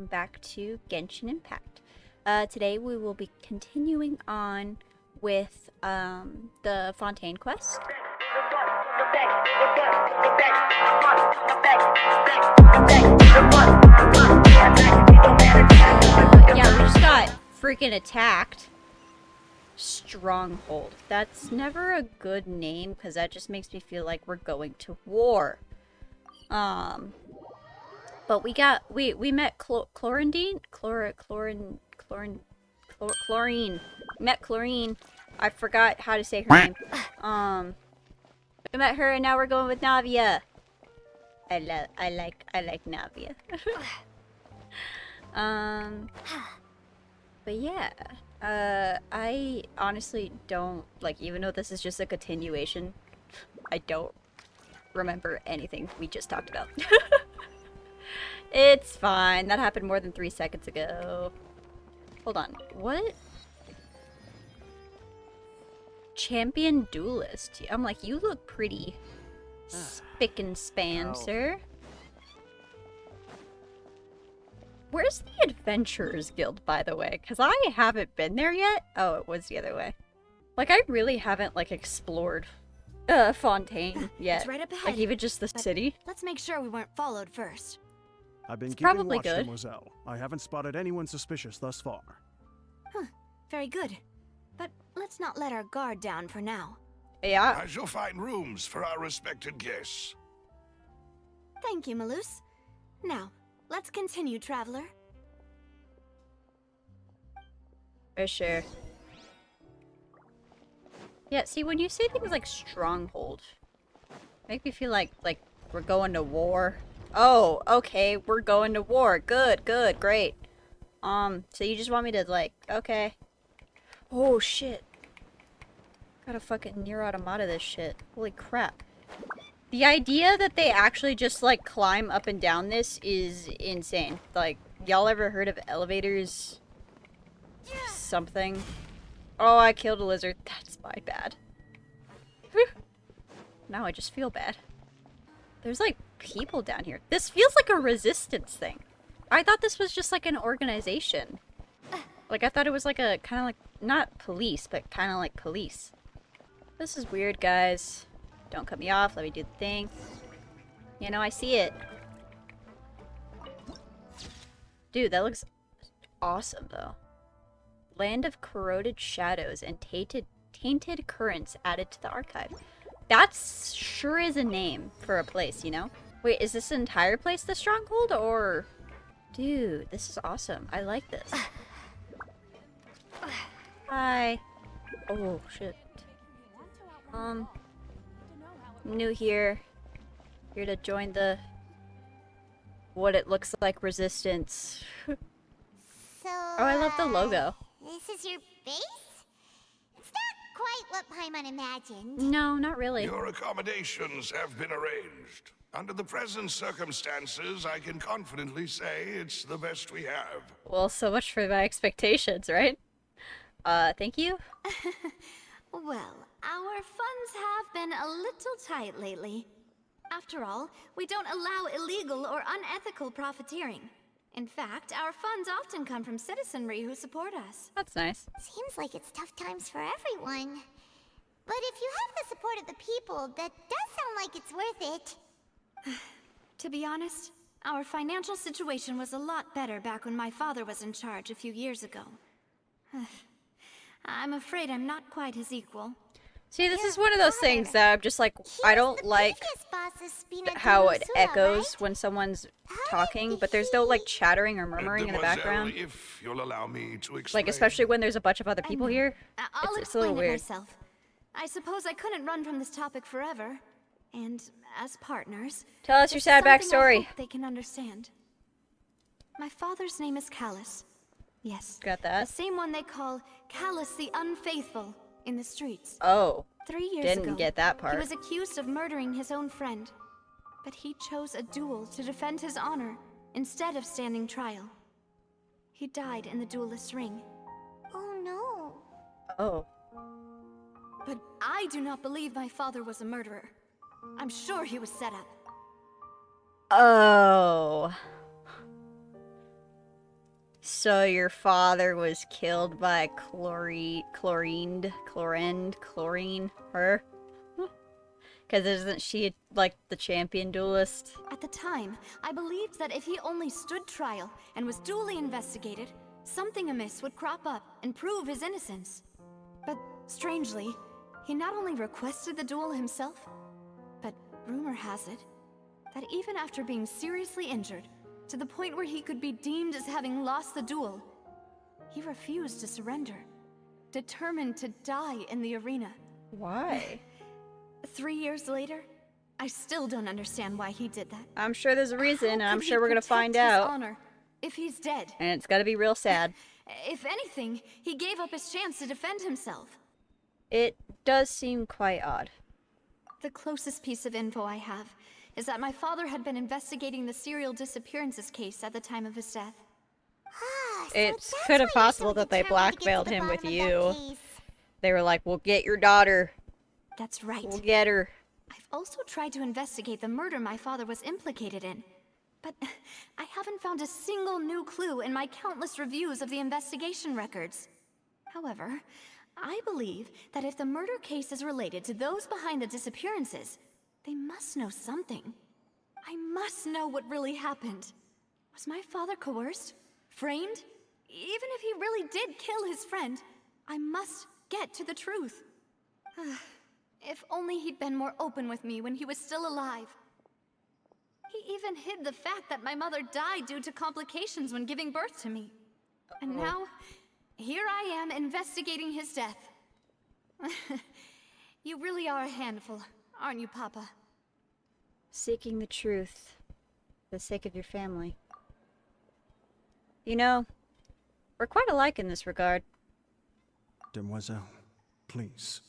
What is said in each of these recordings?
welcome back to Genshin Impact. Today we will be continuing on with the Fontaine quest. Yeah, we just got freaking attacked. Stronghold. That's never a good name because that just makes me feel like we're going to war. But we met Chlorine. Met Chlorine. I forgot how to say her name. We met her and now we're going with Navia. I like Navia. But yeah. I honestly don't even though this is just a continuation, I don't remember anything we just talked about. It's fine. That happened more than 3 seconds ago. Hold on. What? Champion duelist. I'm like, you look pretty spick and span, sir. Where's the Adventurers Guild, by the way? Because I haven't been there yet. Oh, it was the other way. Like, I really haven't, explored Fontaine yet. It's right up ahead. Even just the city. Let's make sure we weren't followed first. I've been It's keeping probably watch, good. Mademoiselle. I haven't spotted anyone suspicious thus far. Huh. Very good. But let's not let our guard down for now. Yeah. I shall find rooms for our respected guests. Thank you, Malus. Now, let's continue, traveler. For sure. Yeah, see, when you say things like stronghold, make me feel like we're going to war. Oh, okay, we're going to war. Good, great. So you just want me to, okay. Oh, shit. Gotta fucking Nier Automata this shit. Holy crap. The idea that they actually just, climb up and down this is insane. Y'all ever heard of elevators? Something? Oh, I killed a lizard. That's my bad. Now I just feel bad. There's, people down here. This feels like a resistance thing. I thought this was just, an organization. I thought it was, a kind of, not police, but kind of like police. This is weird, guys. Don't cut me off. Let me do the thing. You know, I see it. Dude, that looks awesome, though. Land of corroded shadows and tainted currents added to the archive. That sure is a name for a place, you know? Wait, is this entire place the stronghold, or... Dude, this is awesome. I like this. Hi. Oh, shit. New here. Here to join the... what it looks like resistance. So, Oh, I love the logo. This is your base? It's not quite what Paimon imagined. No, not really. Your accommodations have been arranged. Under the present circumstances, I can confidently say it's the best we have. Well, so much for my expectations, right? Thank you? Well, our funds have been a little tight lately. After all, we don't allow illegal or unethical profiteering. In fact, our funds often come from citizenry who support us. That's nice. Seems like it's tough times for everyone. But if you have the support of the people, that does sound like it's worth it. To be honest, our financial situation was a lot better back when my father was in charge a few years ago. I'm afraid I'm not quite his equal. See, this is one of those things that I'm just I don't like how it echoes when someone's talking, but there's no chattering or murmuring in the background. If you'll allow me to explain. Especially when there's a bunch of other people here. I'll It's a little explain it weird. myself. I suppose I couldn't run from this topic forever. And as partners, Tell us your it's sad something I backstory. hope they can understand. My father's name is Callus. Yes. Got The that? same one they call Callus the Unfaithful in the streets. Oh, 3 years ago, didn't get that he part. was accused of murdering his own friend. But he chose a duel to defend his honor instead of standing trial. He died in the duelist's ring. Oh no. Oh. But I do not believe my father was a murderer. I'm sure he was set up. Oh. So your father was killed by chlorine, her? Because isn't she, like, the champion duelist? At the time, I believed that if he only stood trial and was duly investigated, something amiss would crop up and prove his innocence. But strangely, he not only requested the duel himself, but rumor has it that even after being seriously injured, to the point where he could be deemed as having lost the duel, he refused to surrender, determined to die in the arena. Why? 3 years later, I still don't understand why he did that. I'm sure there's a reason, and How I'm could sure he we're gonna find protect his out. honor if he's dead? And it's gotta be real sad. If anything, he gave up his chance to defend himself. It does seem quite odd. The closest piece of info I have is that my father had been investigating the serial disappearances case at the time of his death. So It's that's could have why you're possible so that they determined to get to blackmailed the him with bottom of you. that case. They were like, we'll get your daughter. That's right. We'll get her. I've also tried to investigate the murder my father was implicated in, but I haven't found a single new clue in my countless reviews of the investigation records. However, I believe that if the murder case is related to those behind the disappearances, they must know something. I must know what really happened. Was my father coerced? Framed? Even if he really did kill his friend, I must get to the truth. If only he'd been more open with me when he was still alive. He even hid the fact that my mother died due to complications when giving birth to me. And now, here I am investigating his death. You really are a handful, aren't you, Papa? Seeking the truth for the sake of your family. You know, we're quite alike in this regard. Demoiselle, please,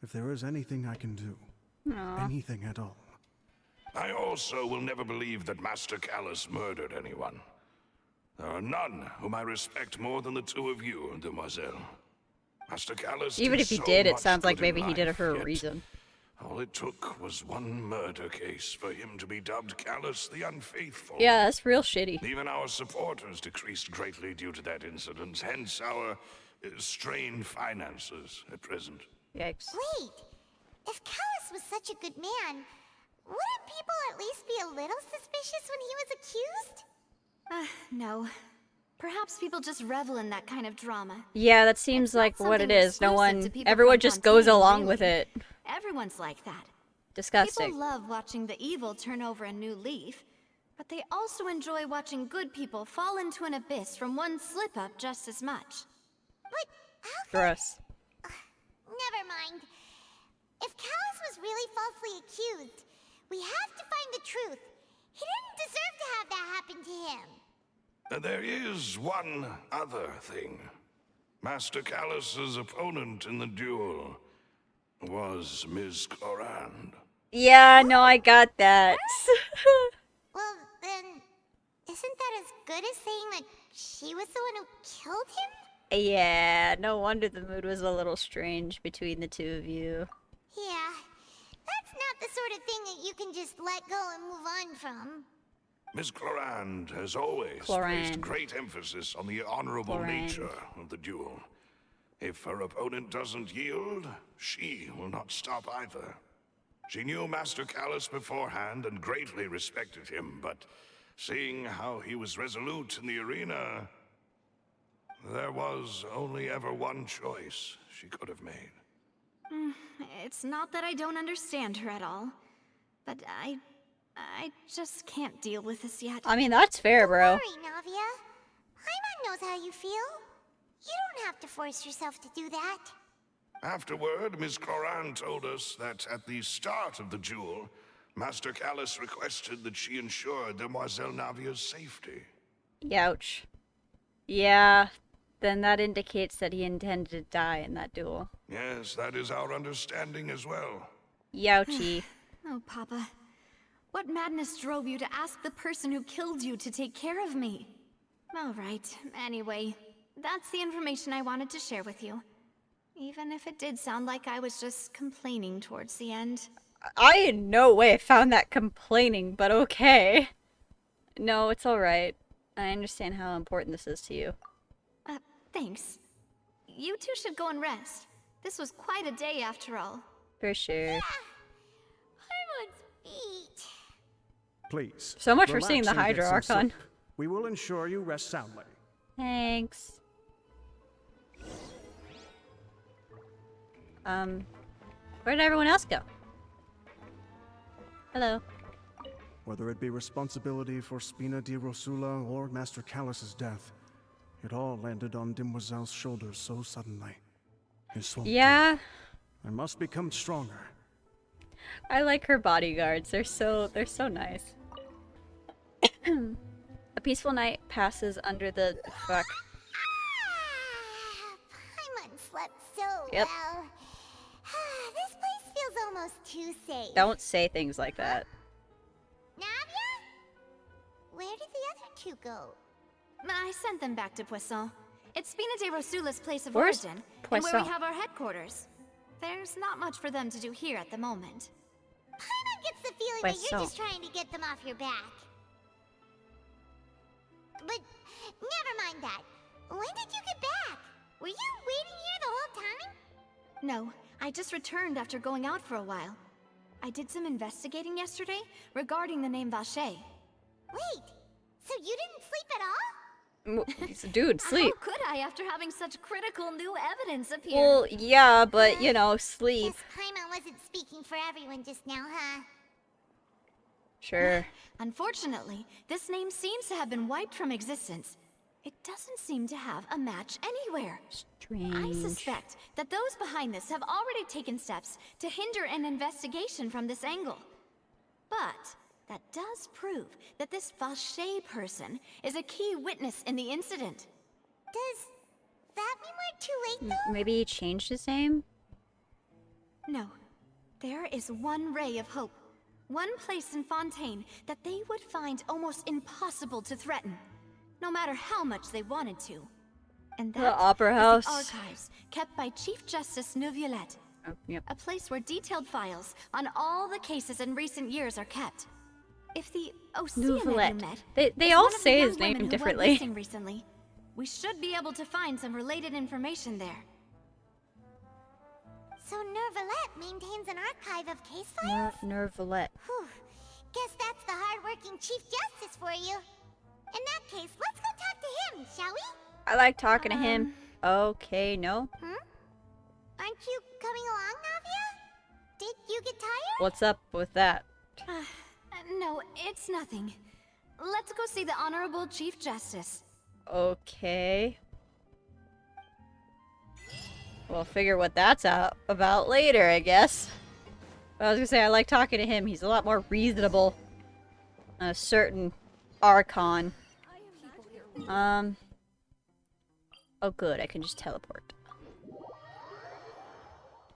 if there is anything I can do, Aw. anything at all. I also will never believe that Master Callus murdered anyone. There are none whom I respect more than the two of you, Demoiselle. Master Callus Even did if he so did, it much sounds like good in maybe he did it life, for a yet reason. all it took was one murder case for him to be dubbed Callus the Unfaithful. Yeah, that's real shitty. Even our supporters decreased greatly due to that incident, hence our strained finances at present. Yikes. Wait, if Callus was such a good man, wouldn't people at least be a little suspicious when he was accused? No. Perhaps people just revel in that kind of drama. Yeah, that seems It's not like what it something is. No exclusive one, to people everyone from just goes Fontaine, along with really. it. Everyone's like that. Disgusting. People love watching the evil turn over a new leaf, but they also enjoy watching good people fall into an abyss from one slip-up just as much. But Alfred... Gross. Never mind. If Callus was really falsely accused, we have to find the truth. He didn't deserve to have that happen to him. There is one other thing. Master Callus's opponent in the duel was Ms. Clorand. Yeah, no, I got that. Well, then, isn't that as good as saying that she was the one who killed him? Yeah, no wonder the mood was a little strange between the two of you. Yeah, that's not the sort of thing that you can just let go and move on from. Ms. Clorand has always placed great emphasis on the honorable nature of the duel. If her opponent doesn't yield, she will not stop either. She knew Master Callus beforehand and greatly respected him, but seeing how he was resolute in the arena, there was only ever one choice she could have made. It's not that I don't understand her at all, but I just can't deal with this yet. I mean, that's fair, bro. Don't worry, Navia. Paimon knows how you feel. You don't have to force yourself to do that. Afterward, Ms. Clorand told us that at the start of the duel, Master Callus requested that she ensure Demoiselle Navia's safety. Youch. Yeah, then that indicates that he intended to die in that duel. Yes, that is our understanding as well. Youchy. Oh, Papa. What madness drove you to ask the person who killed you to take care of me? All right, anyway, that's the information I wanted to share with you. Even if it did sound like I was just complaining towards the end. I in no way found that complaining, but okay. No, it's alright. I understand how important this is to you. Thanks. You two should go and rest. This was quite a day after all. For sure. Harmon's feet. Please. So much for relax seeing the and get Hydra some Archon. sleep. We will ensure you rest soundly. Thanks. Where did everyone else go? Hello. Whether it be responsibility for Spina di Rosula or Master Callus's death, it all landed on Demoiselle's shoulders so suddenly. His swamp Yeah. I must become stronger. I like her bodyguards. They're so nice. A peaceful night passes under the fuck. Paimon slept so Yep. well. This place feels almost too safe. Don't say things like that. Navia? Where did the other two go? I sent them back to Poisson. It's Spina de Rosula's place of Where's origin, and where Poisson? we have our headquarters. There's not much for them to do here at the moment. Paimon gets the feeling that you're Poisson. just trying to get them off your back. But never mind that. When did you get back? Were you waiting here the whole time? No, I just returned after going out for a while. I did some investigating yesterday regarding the name Vache. Wait, so you didn't sleep at all? Dude, sleep. How could I after having such critical new evidence appear? Well, yeah, but you know, sleep. Guess Paimon wasn't speaking for everyone just now, huh? Sure. Unfortunately, this name seems to have been wiped from existence. It doesn't seem to have a match anywhere. Strange. I suspect that those behind this have already taken steps to hinder an investigation from this angle. But that does prove that this Vache person is a key witness in the incident. Does that mean we're too late, though? Maybe he changed his name? No, there is one ray of hope. One place in Fontaine that they would find almost impossible to threaten, no matter how much they wanted to. And that Opera is House. the archives kept by Chief Justice Neuvillette. Oh, yep. A place where detailed files on all the cases in recent years are kept. If the Oceana you Neuvillette. met They is all one of the say young his women name who went differently. missing recently, we should be able to find some related information there. So Neuvillette maintains an archive of case files? Neuvillette. Whew. Guess that's the hard-working Chief Justice for you. In that case, let's go talk to him, shall we? I like talking to him. Okay, no. Aren't you coming along, Navia? Did you get tired? What's up with that? No, it's nothing. Let's go see the Honorable Chief Justice. Okay. We'll figure what that's about later, I guess. But I was gonna say, I like talking to him. He's a lot more reasonable than a certain Archon. Oh good, I can just teleport.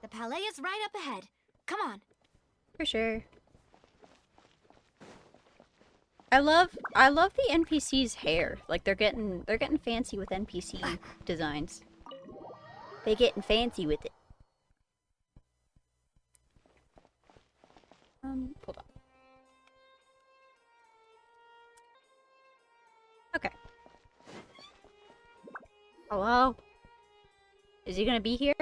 The Palais is right up ahead. Come on. For sure. I love the NPC's hair. Like they're getting fancy with NPC designs. They getting fancy with it. Hold on. Okay. Hello? Is he gonna be here?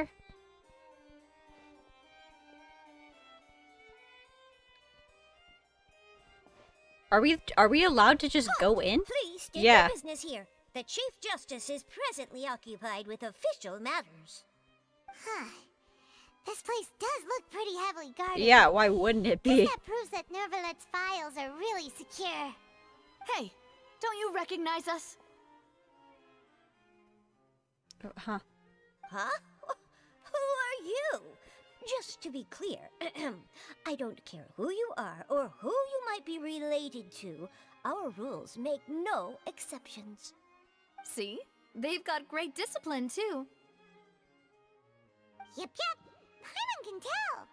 Are we allowed to just go in? Please state Yeah. your business here. The Chief Justice is presently occupied with official matters. Huh. This place does look pretty heavily guarded. Yeah, why wouldn't it be? Guess that proves that Neuvillette's files are really secure. Hey, don't you recognize us? Huh. Huh? Who are you? Just to be clear, I don't care who you are or who you might be related to. Our rules make no exceptions. See? They've got great discipline, too. Yep. Paimon can tell.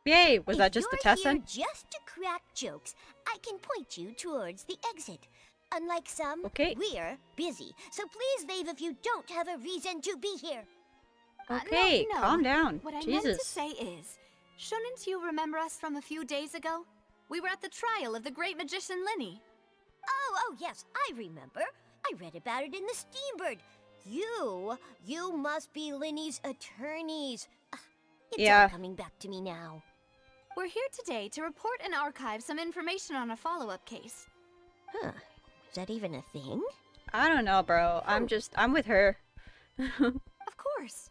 Yay, was that If just the you're Tessa? here just to crack jokes, I can point you towards the exit. Unlike some, Okay. we're busy, so please leave if you don't have a reason to be here. Okay, no. calm down. What I meant to Jesus. say is, shouldn't you remember us from a few days ago? We were at the trial of the great magician Linny. Oh, yes, I remember. I read about it in the Steambird. You must be Linny's attorneys. It's all coming back to me now. We're here today to report and archive some information on a follow-up case. Huh. Is that even a thing? I don't know, bro. I'm with her. Of course.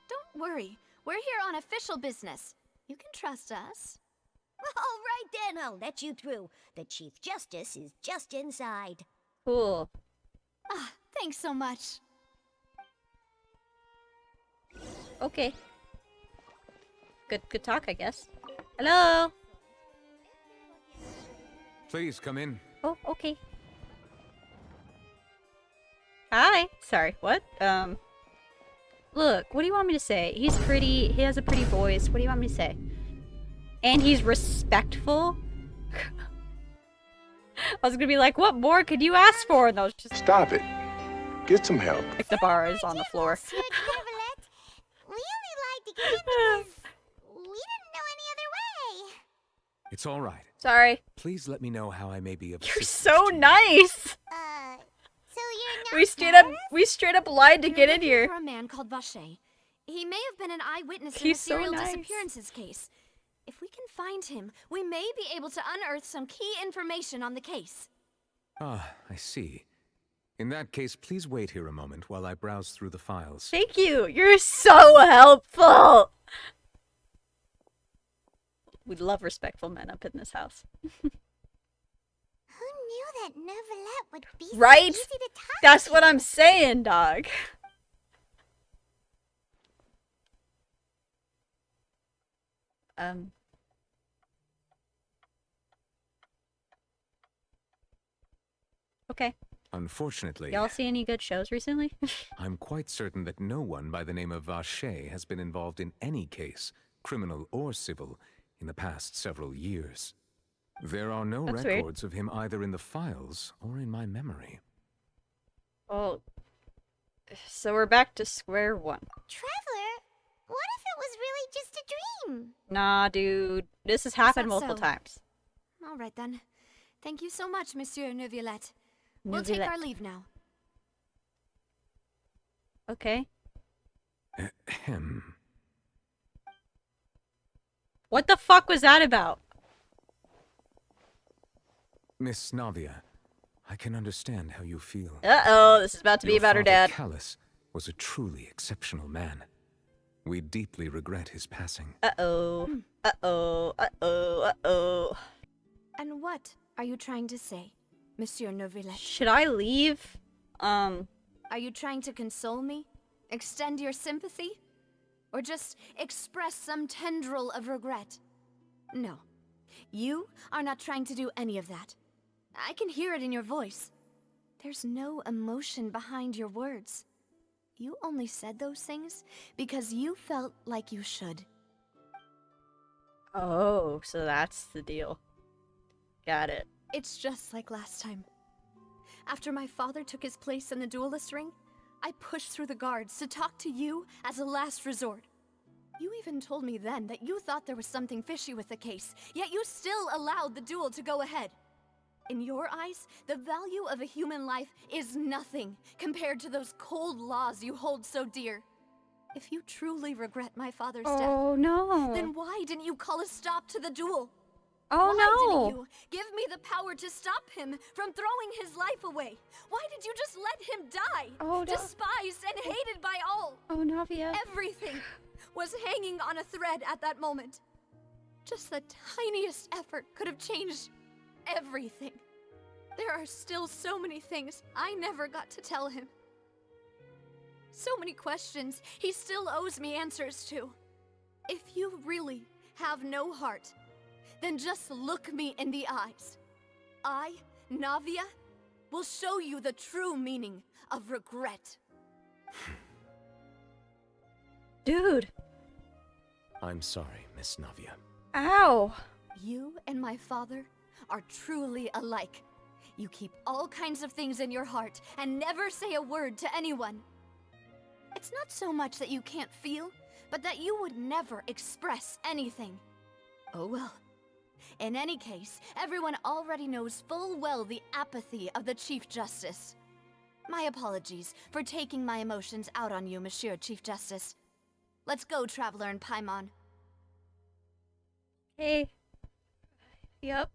Don't worry. We're here on official business. You can trust us. All right then, I'll let you through. The Chief Justice is just inside. Cool. Ah, thanks so much. Okay. Good talk, I guess. Hello? Please come in. Oh, okay. Hi. Sorry, what? Look, what do you want me to say? He's pretty, he has a pretty voice. What do you want me to say? And he's respectful? I was gonna be like, what more could you ask for? And I was just... Stop it. Get some help. Like the bar is on the floor. We only lied to get in because we didn't know any other way. It's all right. Sorry. Please let me know how I may be of You're assistance so to you. nice! So you're not We straight up lied to get in here. For a man called Vacher. He may have been an eyewitness in a He's so serial nice. disappearances case. If we can find him, we may be able to unearth some key information on the case. Ah, I see. In that case, please wait here a moment while I browse through the files. Thank you. You're so helpful. We love respectful men up in this house. Who knew that Neuvillette would be Right? so easy to talk That's to? what I'm saying, dog. Okay. Unfortunately, Y'all see any good shows recently? I'm quite certain that no one by the name of Vacher has been involved in any case, criminal or civil, in the past several years. There are no That's weird. records of him either in the files or in my memory. Well, so we're back to square one. Traveler, what if it was really just a dream? Nah, dude. This has happened that multiple so? times. All right then. Thank you so much, Monsieur Neuvillette. We'll take our leave now. Okay. Ahem. What the fuck was that about? Miss Navia, I can understand how you feel. Uh-oh, this is about to be Your about her father, dad. Callus was a truly exceptional man. We deeply regret his passing. Uh-oh. Uh-oh. Uh-oh. Uh-oh. And what are you trying to say, Monsieur Neuvillette? Should I leave? Are you trying to console me? Extend your sympathy? Or just express some tendril of regret? No. You are not trying to do any of that. I can hear it in your voice. There's no emotion behind your words. You only said those things because you felt like you should. Oh, so that's the deal. Got it. It's just like last time. After my father took his place in the duelist ring, I pushed through the guards to talk to you as a last resort. You even told me then that you thought there was something fishy with the case, yet you still allowed the duel to go ahead. In your eyes, the value of a human life is nothing compared to those cold laws you hold so dear. If you truly regret my father's Oh, no. death, then why didn't you call a stop to the duel? Oh, Why no. didn't you give me the power to stop him from throwing his life away? Why did you just let him die? Oh, no. Despised and hated by all. Oh, Navia. Everything was hanging on a thread at that moment. Just the tiniest effort could have changed everything. There are still so many things I never got to tell him. So many questions he still owes me answers to. If you really have no heart, then just look me in the eyes. I, Navia, will show you the true meaning of regret. Dude. I'm sorry, Miss Navia. Ow. You and my father are truly alike. You keep all kinds of things in your heart and never say a word to anyone. It's not so much that you can't feel, but that you would never express anything. Oh well. In any case, everyone already knows full well the apathy of the Chief Justice. My apologies for taking my emotions out on you, Monsieur Chief Justice. Let's go, Traveler and Paimon. Hey. Yep.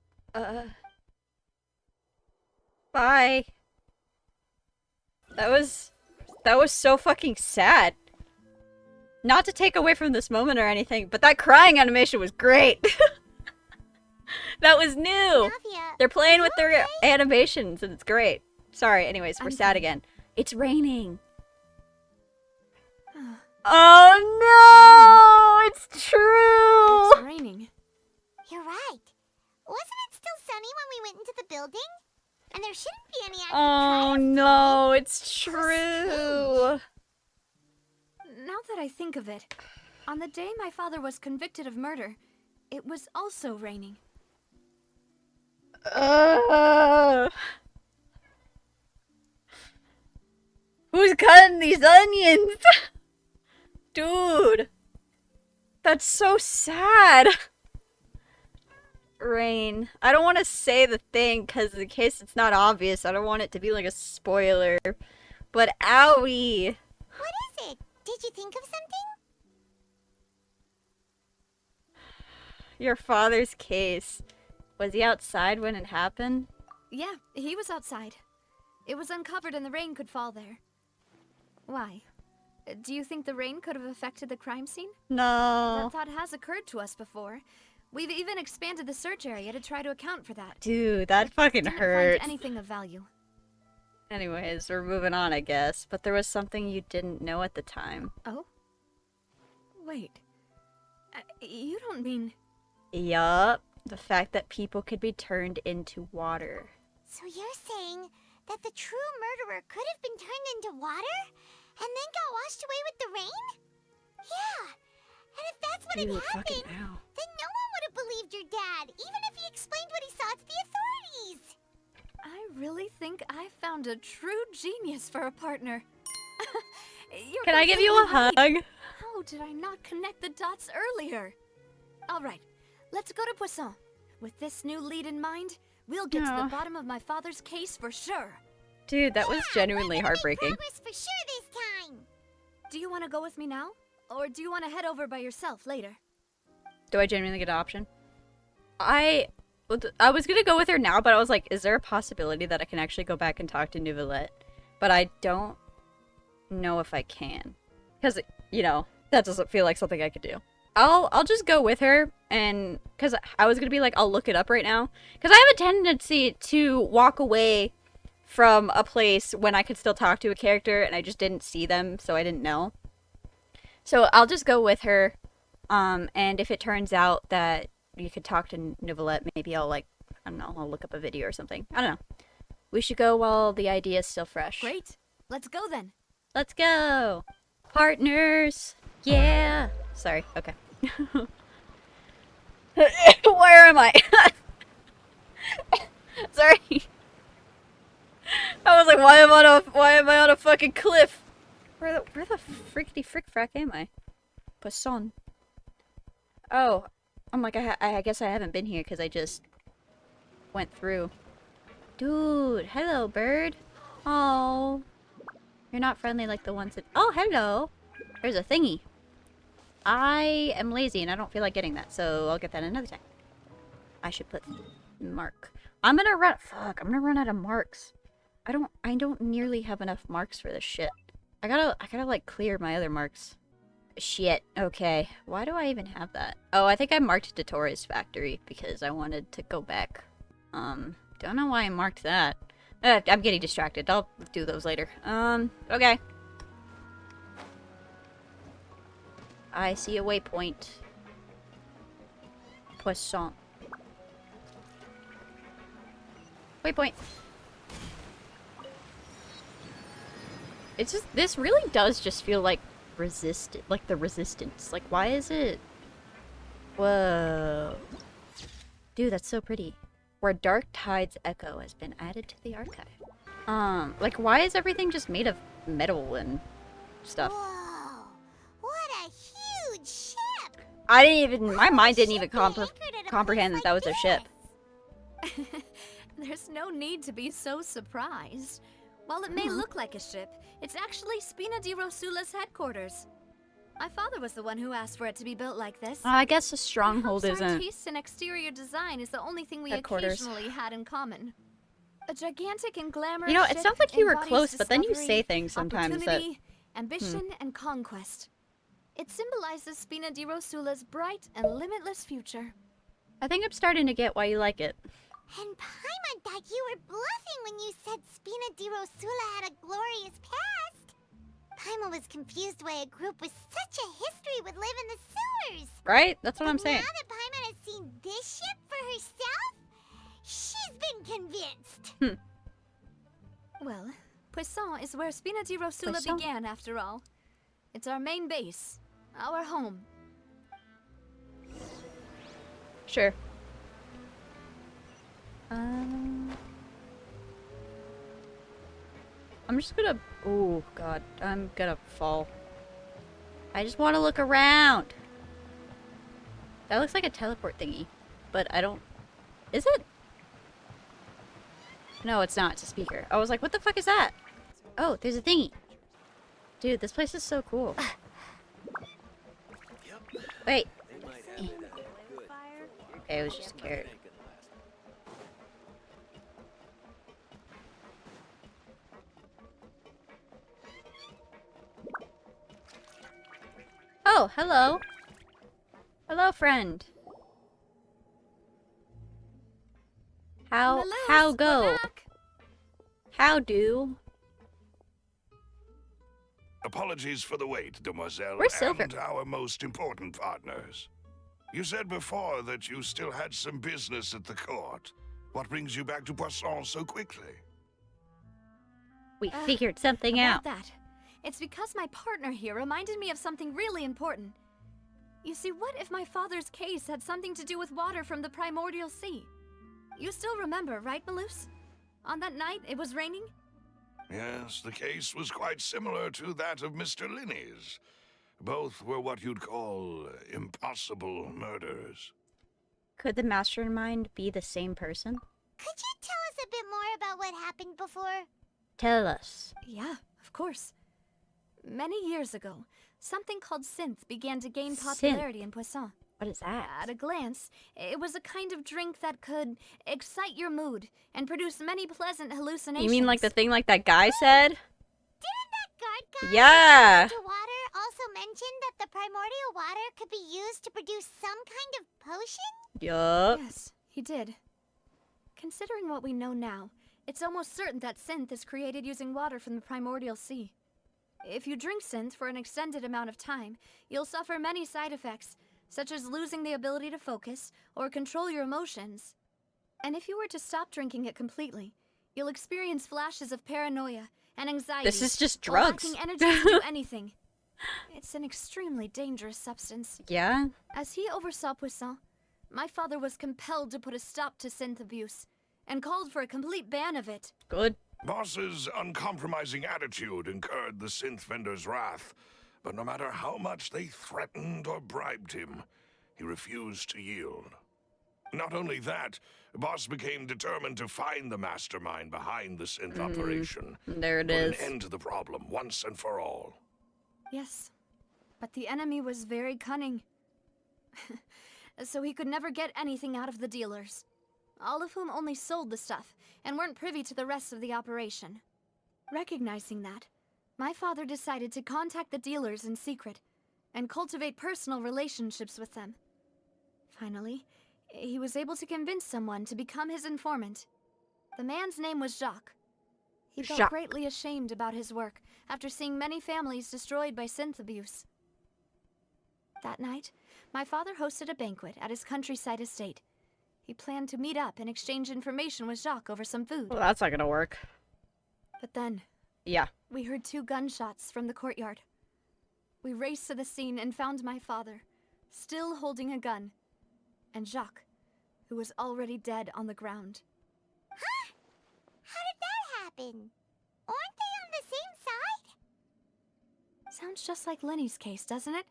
Bye. That was so fucking sad. Not to take away from this moment or anything, but that crying animation was great. That was new. Navia, They're playing are with you their okay? animations and it's great. Sorry, anyways, we're I'm sad fine. again. It's raining. Oh no! It's true! It's raining. You're right. Wasn't it still sunny when we went into the building? And there shouldn't be any active Oh trials no, it's true. Now that I think of it, on the day my father was convicted of murder, it was also raining. Who's cutting these onions? Dude. That's so sad. Rain. I don't want to say the thing because in case it's not obvious, I don't want it to be like a spoiler. But owie. What is it? Did you think of something? Your father's case. Was he outside when it happened? Yeah, he was outside. It was uncovered and the rain could fall there. Why? Do you think the rain could have affected the crime scene? No. That thought has occurred to us before. We've even expanded the search area to try to account for that. Dude, that fucking Didn't hurts. find anything of value. Anyways, we're moving on, I guess. But there was something you didn't know at the time. Oh? Wait. You don't mean... Yup. The fact that people could be turned into water. So you're saying that the true murderer could have been turned into water? And then got washed away with the rain? Yeah. And if that's what Dude, had fucking happened, ow. then no one would have believed your dad, even if he explained what he saw to the authorities. I really think I found a true genius for a partner. You're Can I give you a completely right. hug? How did I not connect the dots earlier? All right, let's go to Poisson. With this new lead in mind, we'll get to Aw. the bottom of my father's case for sure. Dude, that was genuinely We're gonna make heartbreaking. progress for sure this time. Do you want to go with me now? Or do you want to head over by yourself later? Do I genuinely get an option? I was gonna go with her now, but I was like, is there a possibility that I can actually go back and talk to Neuvillette? But I don't know if I can. Because, you know, that doesn't feel like something I could do. I'll just go with her, and because I was gonna be like, I'll look it up right now. Because I have a tendency to walk away from a place when I could still talk to a character and I just didn't see them, so I didn't know. So I'll just go with her, and if it turns out that you could talk to Neuvillette, maybe I'll like, I don't know, I'll look up a video or something. I don't know. We should go while the idea is still fresh. Great. Let's go then. Let's go! Partners! Yeah! Sorry, okay. Where am I? Sorry. I was like, why am I on a fucking cliff? Where the frickety frick frack am I? Poisson. Oh, I'm like, I guess I haven't been here because I just went through. Dude, hello, bird. Oh, you're not friendly like the ones that. Oh, hello. There's a thingy. I am lazy and I don't feel like getting that, so I'll get that another time. I should put mark. I'm gonna run out of marks. I don't nearly have enough marks for this shit. I gotta like clear my other marks. Shit. Okay. Why do I even have that? Oh, I think I marked Dottoro's factory because I wanted to go back. Don't know why I marked that. I'm getting distracted. I'll do those later. Okay. I see a waypoint. Poisson. Waypoint. It's just, this really does just feel like like the resistance. Like, why is it? Whoa. Dude, that's so pretty. Where Dark Tide's echo has been added to the archive. Like, why is everything just made of metal and stuff? Whoa! What a huge ship! I didn't even, my mind didn't even Ship anchored at a comprehend place that that was like a ship. this. There's no need to be so surprised. While it may look like a ship, it's actually Spina di Rosula's headquarters. My father was the one who asked for it to be built like this. I guess a stronghold Perhaps our isn't taste in exterior design is the only thing we headquarters. occasionally had in common. A gigantic and glamorous You know, it ship sounds like you were embodies close, but then you discovery, say things sometimes that... opportunity, ambition, and conquest. It symbolizes Spina di Rosula's bright and limitless future. I think I'm starting to get why you like it. And Paimon thought you were bluffing when you said Spina di Rosula had a glorious past. Paimon was confused why a group with such a history would live in the sewers. Right? That's what I'm saying. Now that Paimon has seen this ship for herself, she's been convinced. Well, Poisson is where Spina di Rosula Poisson? began, after all. It's our main base, our home. Sure. I'm just gonna... Oh, God. I'm gonna fall. I just want to look around. That looks like a teleport thingy. But I don't... Is it? No, it's not. It's a speaker. I was like, what the fuck is that? Oh, there's a thingy. Dude, this place is so cool. Wait. Okay, it was just a carrot. Oh, hello. Hello, friend. How Melissa, go? we're back. How do? Apologies for the wait, demoiselle, Where's Silver? and our most important partners. You said before that you still had some business at the court. What brings you back to Poisson so quickly? We figured something out. About that. It's because my partner here reminded me of something really important. You see, what if my father's case had something to do with water from the primordial sea? You still remember, right, Malus? On that night, it was raining? Yes, the case was quite similar to that of Mr. Linney's. Both were what you'd call impossible murders. Could the mastermind be the same person? Could you tell us a bit more about what happened before? Tell us. Yeah, of course. Many years ago, something called synth began to gain popularity in Poisson. What is that? At a glance, it was a kind of drink that could excite your mood and produce many pleasant hallucinations. You mean like the thing like that guy said? Didn't that guard guy Yeah. to water also mention that the primordial water could be used to produce some kind of potion? Yup. Yes, he did. Considering what we know now, it's almost certain that synth is created using water from the primordial sea. If you drink synth for an extended amount of time, you'll suffer many side effects, such as losing the ability to focus or control your emotions. And if you were to stop drinking it completely, you'll experience flashes of paranoia and anxiety. This is just while drugs. lacking energy to do anything. It's an extremely dangerous substance. Yeah? As he oversaw Poisson, my father was compelled to put a stop to synth abuse and called for a complete ban of it. Good. Boss's uncompromising attitude incurred the synth vendor's wrath, but no matter how much they threatened or bribed him, he refused to yield. Not only that, Boss became determined to find the mastermind behind the synth operation. There it put is. an end to the problem once and for all. Yes, but the enemy was very cunning. So he could never get anything out of the dealers, all of whom only sold the stuff and weren't privy to the rest of the operation. Recognizing that, my father decided to contact the dealers in secret and cultivate personal relationships with them. Finally, he was able to convince someone to become his informant. The man's name was Jacques. He felt Jacques. greatly ashamed about his work after seeing many families destroyed by synth abuse. That night, my father hosted a banquet at his countryside estate. He planned to meet up and exchange information with Jacques over some food. Well, that's not gonna work. But then, Yeah. we heard 2 gunshots from the courtyard. We raced to the scene and found my father, still holding a gun, and Jacques, who was already dead on the ground. Huh? How did that happen? Aren't they on the same side? Sounds just like Lenny's case, doesn't it?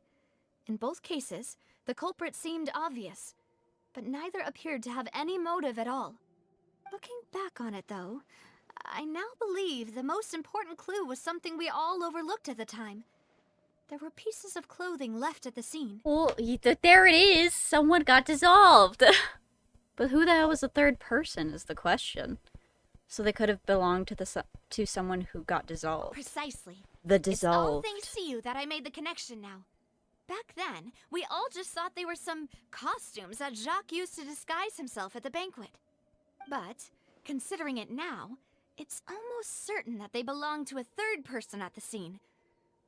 In both cases, the culprit seemed obvious, but neither appeared to have any motive at all. Looking back on it, though, I now believe the most important clue was something we all overlooked at the time. There were pieces of clothing left at the scene. Well, there it is. Someone got dissolved. But who the hell was the third person is the question. So they could have belonged to someone who got dissolved. Precisely. The It's all dissolved. thanks to you that I made the connection now. Back then, we all just thought they were some costumes that Jacques used to disguise himself at the banquet. But, considering it now, it's almost certain that they belong to a third person at the scene.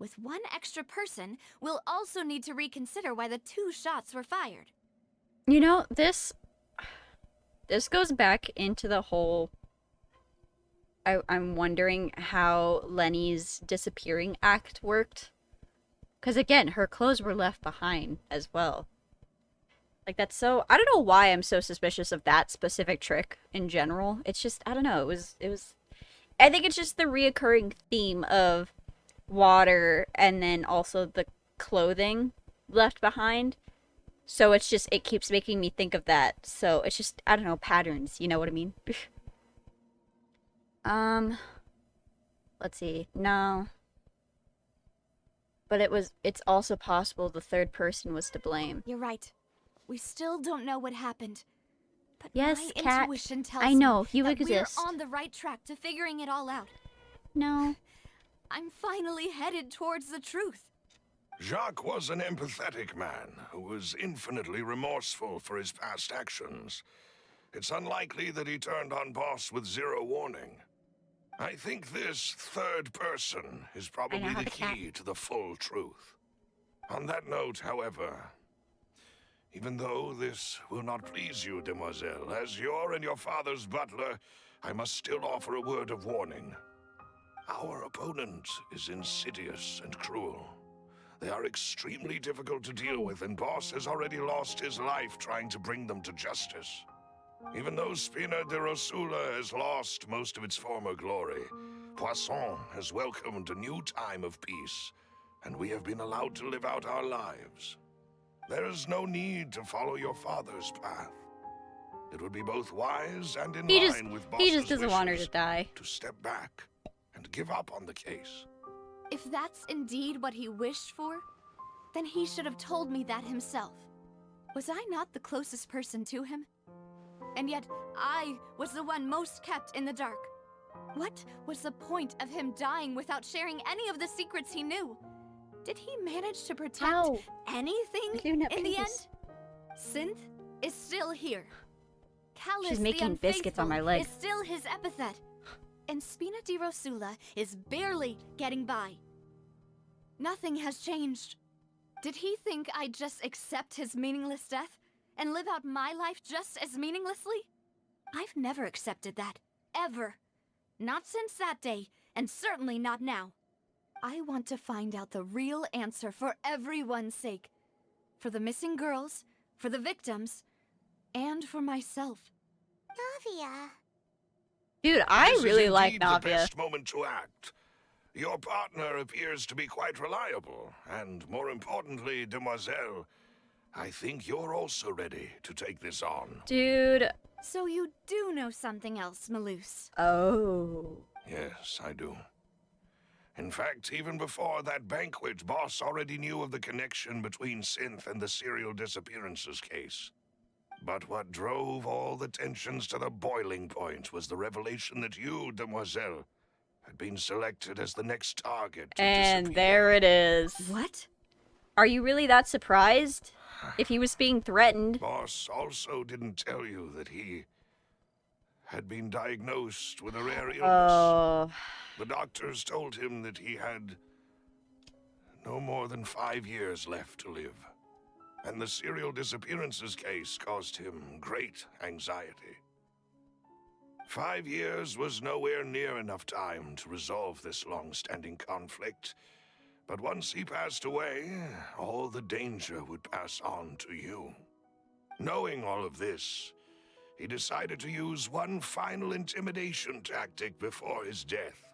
With one extra person, we'll also need to reconsider why the 2 shots were fired. You know, this goes back into the whole... I'm wondering how Lenny's disappearing act worked. Because again, her clothes were left behind as well. Like, that's so... I don't know why I'm so suspicious of that specific trick in general. It's just, I don't know, it was... I think it's just the reoccurring theme of water and then also the clothing left behind. So it's just, it keeps making me think of that. So it's just, I don't know, patterns, you know what I mean? Let's see. No. But it's also possible the third person was to blame. You're right. We still don't know what happened. But Yes, my Kat, intuition tells I know, me you that exist. we're on the right track to figuring it all out. No. I'm finally headed towards the truth. Jacques was an empathetic man who was infinitely remorseful for his past actions. It's unlikely that he turned on Boss with zero warning. I think this third person is probably the key to the full truth. On that note, however, even though this will not please you, demoiselle, as your and your father's butler, I must still offer a word of warning. Our opponent is insidious and cruel. They are extremely difficult to deal with, and Boss has already lost his life trying to bring them to justice. Even though Spina de Rosula has lost most of its former glory, Poisson has welcomed a new time of peace, and we have been allowed to live out our lives. There is no need to follow your father's path. It would be both wise and in line with Boss's he just doesn't want her to wishes die. to step back and give up on the case. If that's indeed what he wished for, then he should have told me that himself. Was I not the closest person to him? And yet, I was the one most kept in the dark. What was the point of him dying without sharing any of the secrets he knew? Did he manage to protect anything in the end? Synth is still here. Callus She's making the biscuits on my Unfaithful leg. is still his epithet. And Spina di Rosula is barely getting by. Nothing has changed. Did he think I'd just accept his meaningless death and live out my life just as meaninglessly? I've never accepted that. Ever. Not since that day, and certainly not now. I want to find out the real answer for everyone's sake. For the missing girls, for the victims, and for myself. Navia. Dude, I This really is like indeed the Navia. best moment to act. Your partner appears to be quite reliable, and more importantly, demoiselle, I think you're also ready to take this on. Dude. So you do know something else, Maloose. Oh. Yes, I do. In fact, even before that banquet, Boss already knew of the connection between Synth and the serial disappearances case. But what drove all the tensions to the boiling point was the revelation that you, demoiselle, had been selected as the next target to And disappear. there it is. What? Are you really that surprised? If he was being threatened. Boss also didn't tell you that he had been diagnosed with a rare illness. Oh. The doctors told him that he had no more than 5 years left to live. And the serial disappearances case caused him great anxiety. 5 years was nowhere near enough time to resolve this long-standing conflict. But once he passed away, all the danger would pass on to you. Knowing all of this, he decided to use one final intimidation tactic before his death.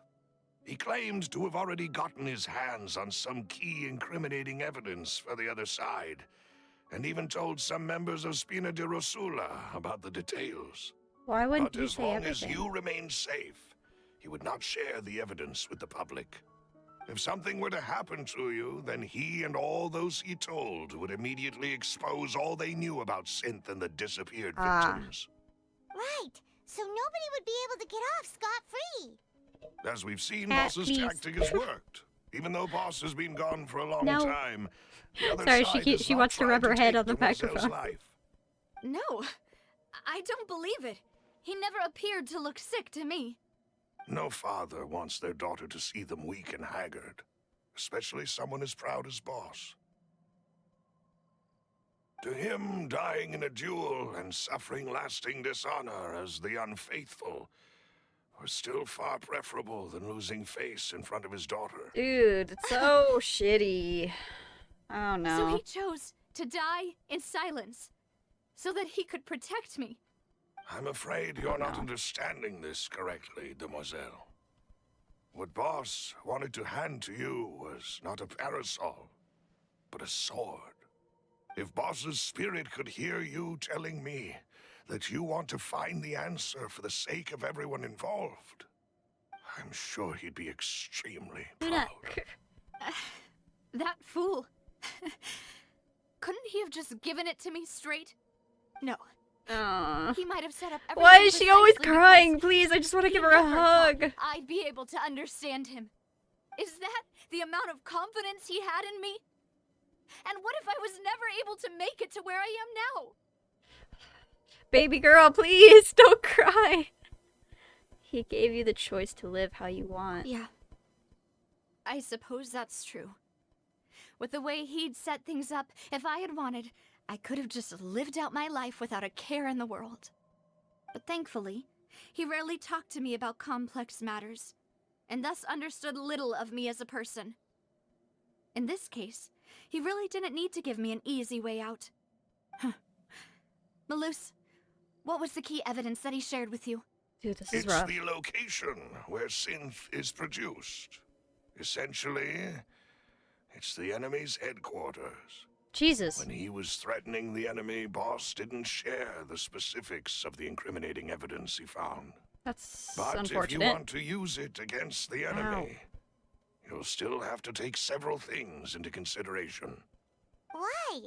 He claimed to have already gotten his hands on some key incriminating evidence for the other side, and even told some members of Spina di Rosula about the details. Why wouldn't But he as say long everything? as you remain safe, he would not share the evidence with the public. If something were to happen to you, then he and all those he told would immediately expose all they knew about Synth and the disappeared victims. Right, so nobody would be able to get off scot-free. As we've seen, Boss's tactic has worked. Even though Boss has been gone for a long time, the other side she wants to rub her head on the microphone. Life. No, I don't believe it. He never appeared to look sick to me. No father wants their daughter to see them weak and haggard, especially someone as proud as Boss. To him, dying in a duel and suffering lasting dishonor as the unfaithful were still far preferable than losing face in front of his daughter. Dude, it's so shitty. Oh no. So he chose to die in silence, so that he could protect me. I'm afraid you're not understanding this correctly, demoiselle. What Boss wanted to hand to you was not a parasol, but a sword. If Boss's spirit could hear you telling me that you want to find the answer for the sake of everyone involved, I'm sure he'd be extremely proud. That fool. Couldn't he have just given it to me straight? No. He might have set up everything. Why is she always crying? Please, I just want to give her a hug. I'd be able to understand him. Is that the amount of confidence he had in me? And what if I was never able to make it to where I am now? Baby girl, please, don't cry. He gave you the choice to live how you want. Yeah. I suppose that's true. With the way he'd set things up, if I had wanted, I could have just lived out my life without a care in the world. But thankfully, he rarely talked to me about complex matters, and thus understood little of me as a person. In this case, he really didn't need to give me an easy way out. Malus, what was the key evidence that he shared with you? Dude, this is it's rough. The location where Synth is produced. Essentially, it's the enemy's headquarters. Jesus. When he was threatening the enemy, Boss didn't share the specifics of the incriminating evidence he found. That's but unfortunate. If you want to use it against the enemy, you'll still have to take several things into consideration. Why?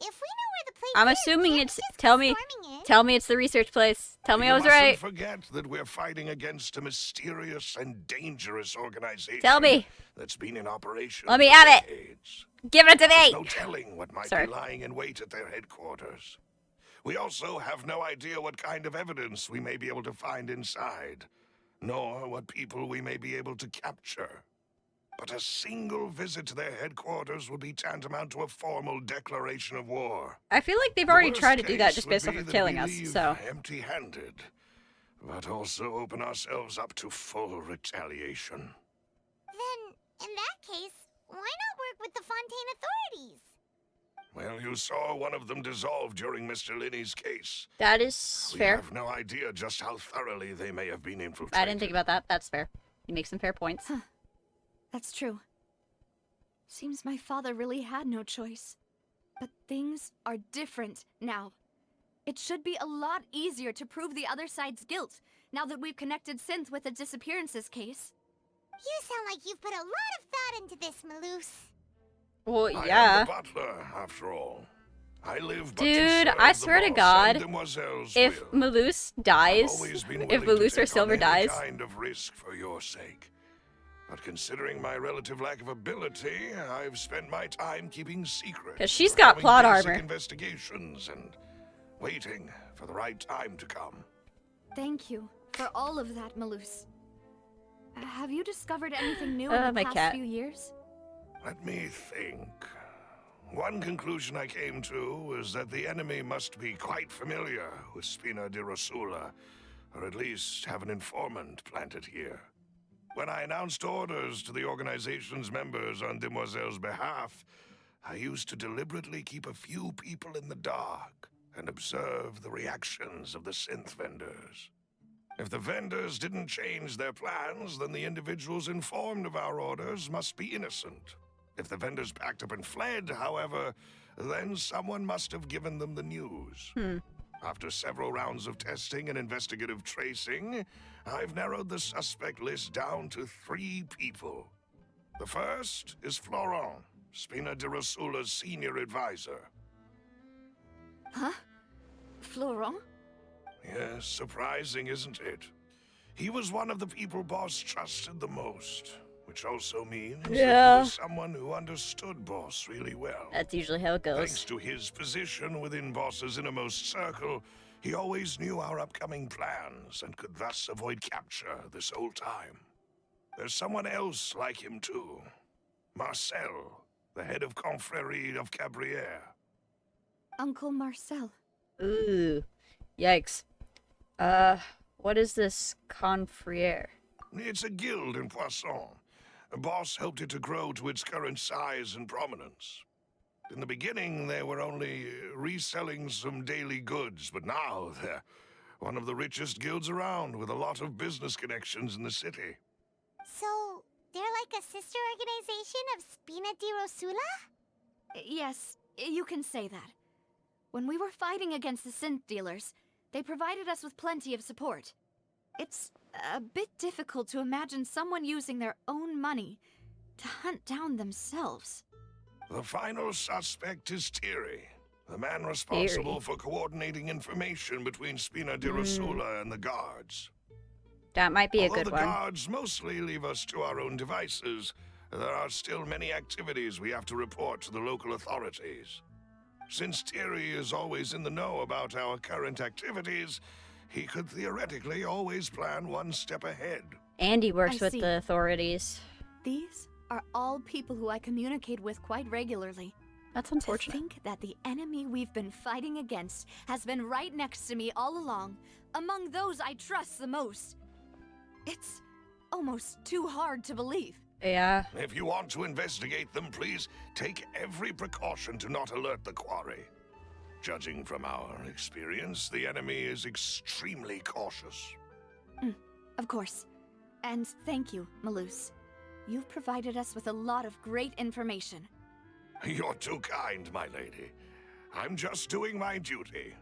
If we know where the place I'm is, assuming can't it's we just tell go me storming it? tell me it's the research place. Tell me I was You mustn't right. forget that we're fighting against a mysterious and dangerous organization. Tell me. That's been in operation. Let me for have it. decades. Give it to There's me. no telling what might Sorry. be lying in wait at their headquarters. We also have no idea what kind of evidence we may be able to find inside, nor what people we may be able to capture. But a single visit to their headquarters would be tantamount to a formal declaration of war. I feel like they've The already worst tried to do that case just would based off be of that killing we us, leave so. empty-handed, but also open ourselves up to full retaliation. Then, in that case, why not work with the Fontaine authorities? Well, you saw one of them dissolve during Mr. Linney's case. That is fair. We have no idea just how thoroughly they may have been infiltrated. I didn't think about that. That's fair. You make some fair points. Huh. That's true. Seems my father really had no choice. But things are different now. It should be a lot easier to prove the other side's guilt, now that we've connected Synth with the disappearances case. You sound like you've put a lot of thought into this, Malus. Well, I yeah. am the butler, after all. I live but to Dude, serve I the swear to boss God, and demoiselle's if will. Malus I've dies, always been if willing to Malus or take Silver on any dies, kind of risk for your sake. But considering my relative lack of ability, I've spent my time keeping secret. 'Cause she's or got having plot basic armor. investigations and waiting for the right time to come. Thank you for all of that, Malus. Have you discovered anything new Oh, in the my past cat. few years? Let me think. One conclusion I came to is that the enemy must be quite familiar with Spina di Rosula, or at least have an informant planted here. When I announced orders to the organization's members on Demoiselle's behalf, I used to deliberately keep a few people in the dark and observe the reactions of the synth vendors. If the vendors didn't change their plans, then the individuals informed of our orders must be innocent. If the vendors packed up and fled, however, then someone must have given them the news. After several rounds of testing and investigative tracing, I've narrowed the suspect list down to 3 people. The first is Florent, Spina di Rosula's senior advisor. Huh? Florent? Yes, surprising, isn't it? He was one of the people Boss trusted the most, which also means that he was someone who understood Boss really well. That's usually how it goes. Thanks to his position within Boss's innermost circle, he always knew our upcoming plans and could thus avoid capture this whole time. There's someone else like him too. Marcel, the head of Confrérie of Cabrières. Uncle Marcel. Ooh. Yikes. What is this Confrérie? It's a guild in Poisson. Boss helped it to grow to its current size and prominence. In the beginning, they were only reselling some daily goods, but now they're one of the richest guilds around with a lot of business connections in the city. So, they're like a sister organization of Spina di Rosula? Yes, you can say that. When we were fighting against the synth dealers, they provided us with plenty of support. It's a bit difficult to imagine someone using their own money to hunt down themselves. The final suspect is Thierry, the man responsible for coordinating information between Spina di Rosula and the guards. That might be a good Although one. the guards mostly leave us to our own devices, there are still many activities we have to report to the local authorities. Since Thierry is always in the know about our current activities, he could theoretically always plan one step ahead. And he works I with see. the authorities. These are all people who I communicate with quite regularly. That's To unfortunate. think that the enemy we've been fighting against has been right next to me all along, among those I trust the most. It's almost too hard to believe. Yeah. If you want to investigate them, please take every precaution to not alert the quarry. Judging from our experience, the enemy is extremely cautious. Of course. And thank you, Malus. You've provided us with a lot of great information. You're too kind, my lady. I'm just doing my duty.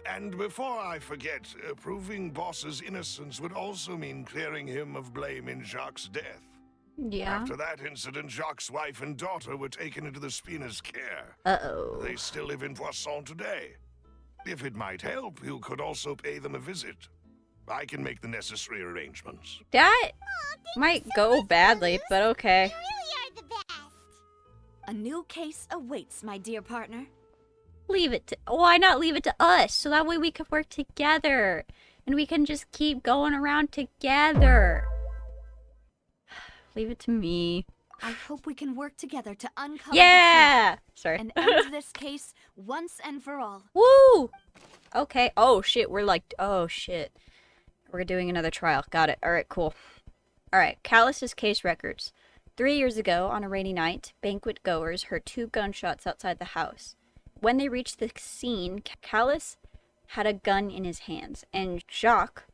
And before I forget, proving Boss's innocence would also mean clearing him of blame in Jacques' death. Yeah. After that incident, Jacques' wife and daughter were taken into the Spina's care. Uh-oh. They still live in Poisson today. If it might help, you could also pay them a visit. I can make the necessary arrangements. That might go badly, but okay. You really are the best. A new case awaits, my dear partner. Leave it to... Why not leave it to us? So that way we can work together. And we can just keep going around together. Leave it to me. I hope we can work together to uncover Yeah! the Sorry. truth and end this case once and for all. Woo! Okay. Oh, shit. We're like... Oh, shit. We're doing another trial. Got it. Alright, cool. Alright. Callus's case records. 3 years ago, on a rainy night, banquet goers heard 2 gunshots outside the house. When they reached the scene, Callus had a gun in his hands, and Jacques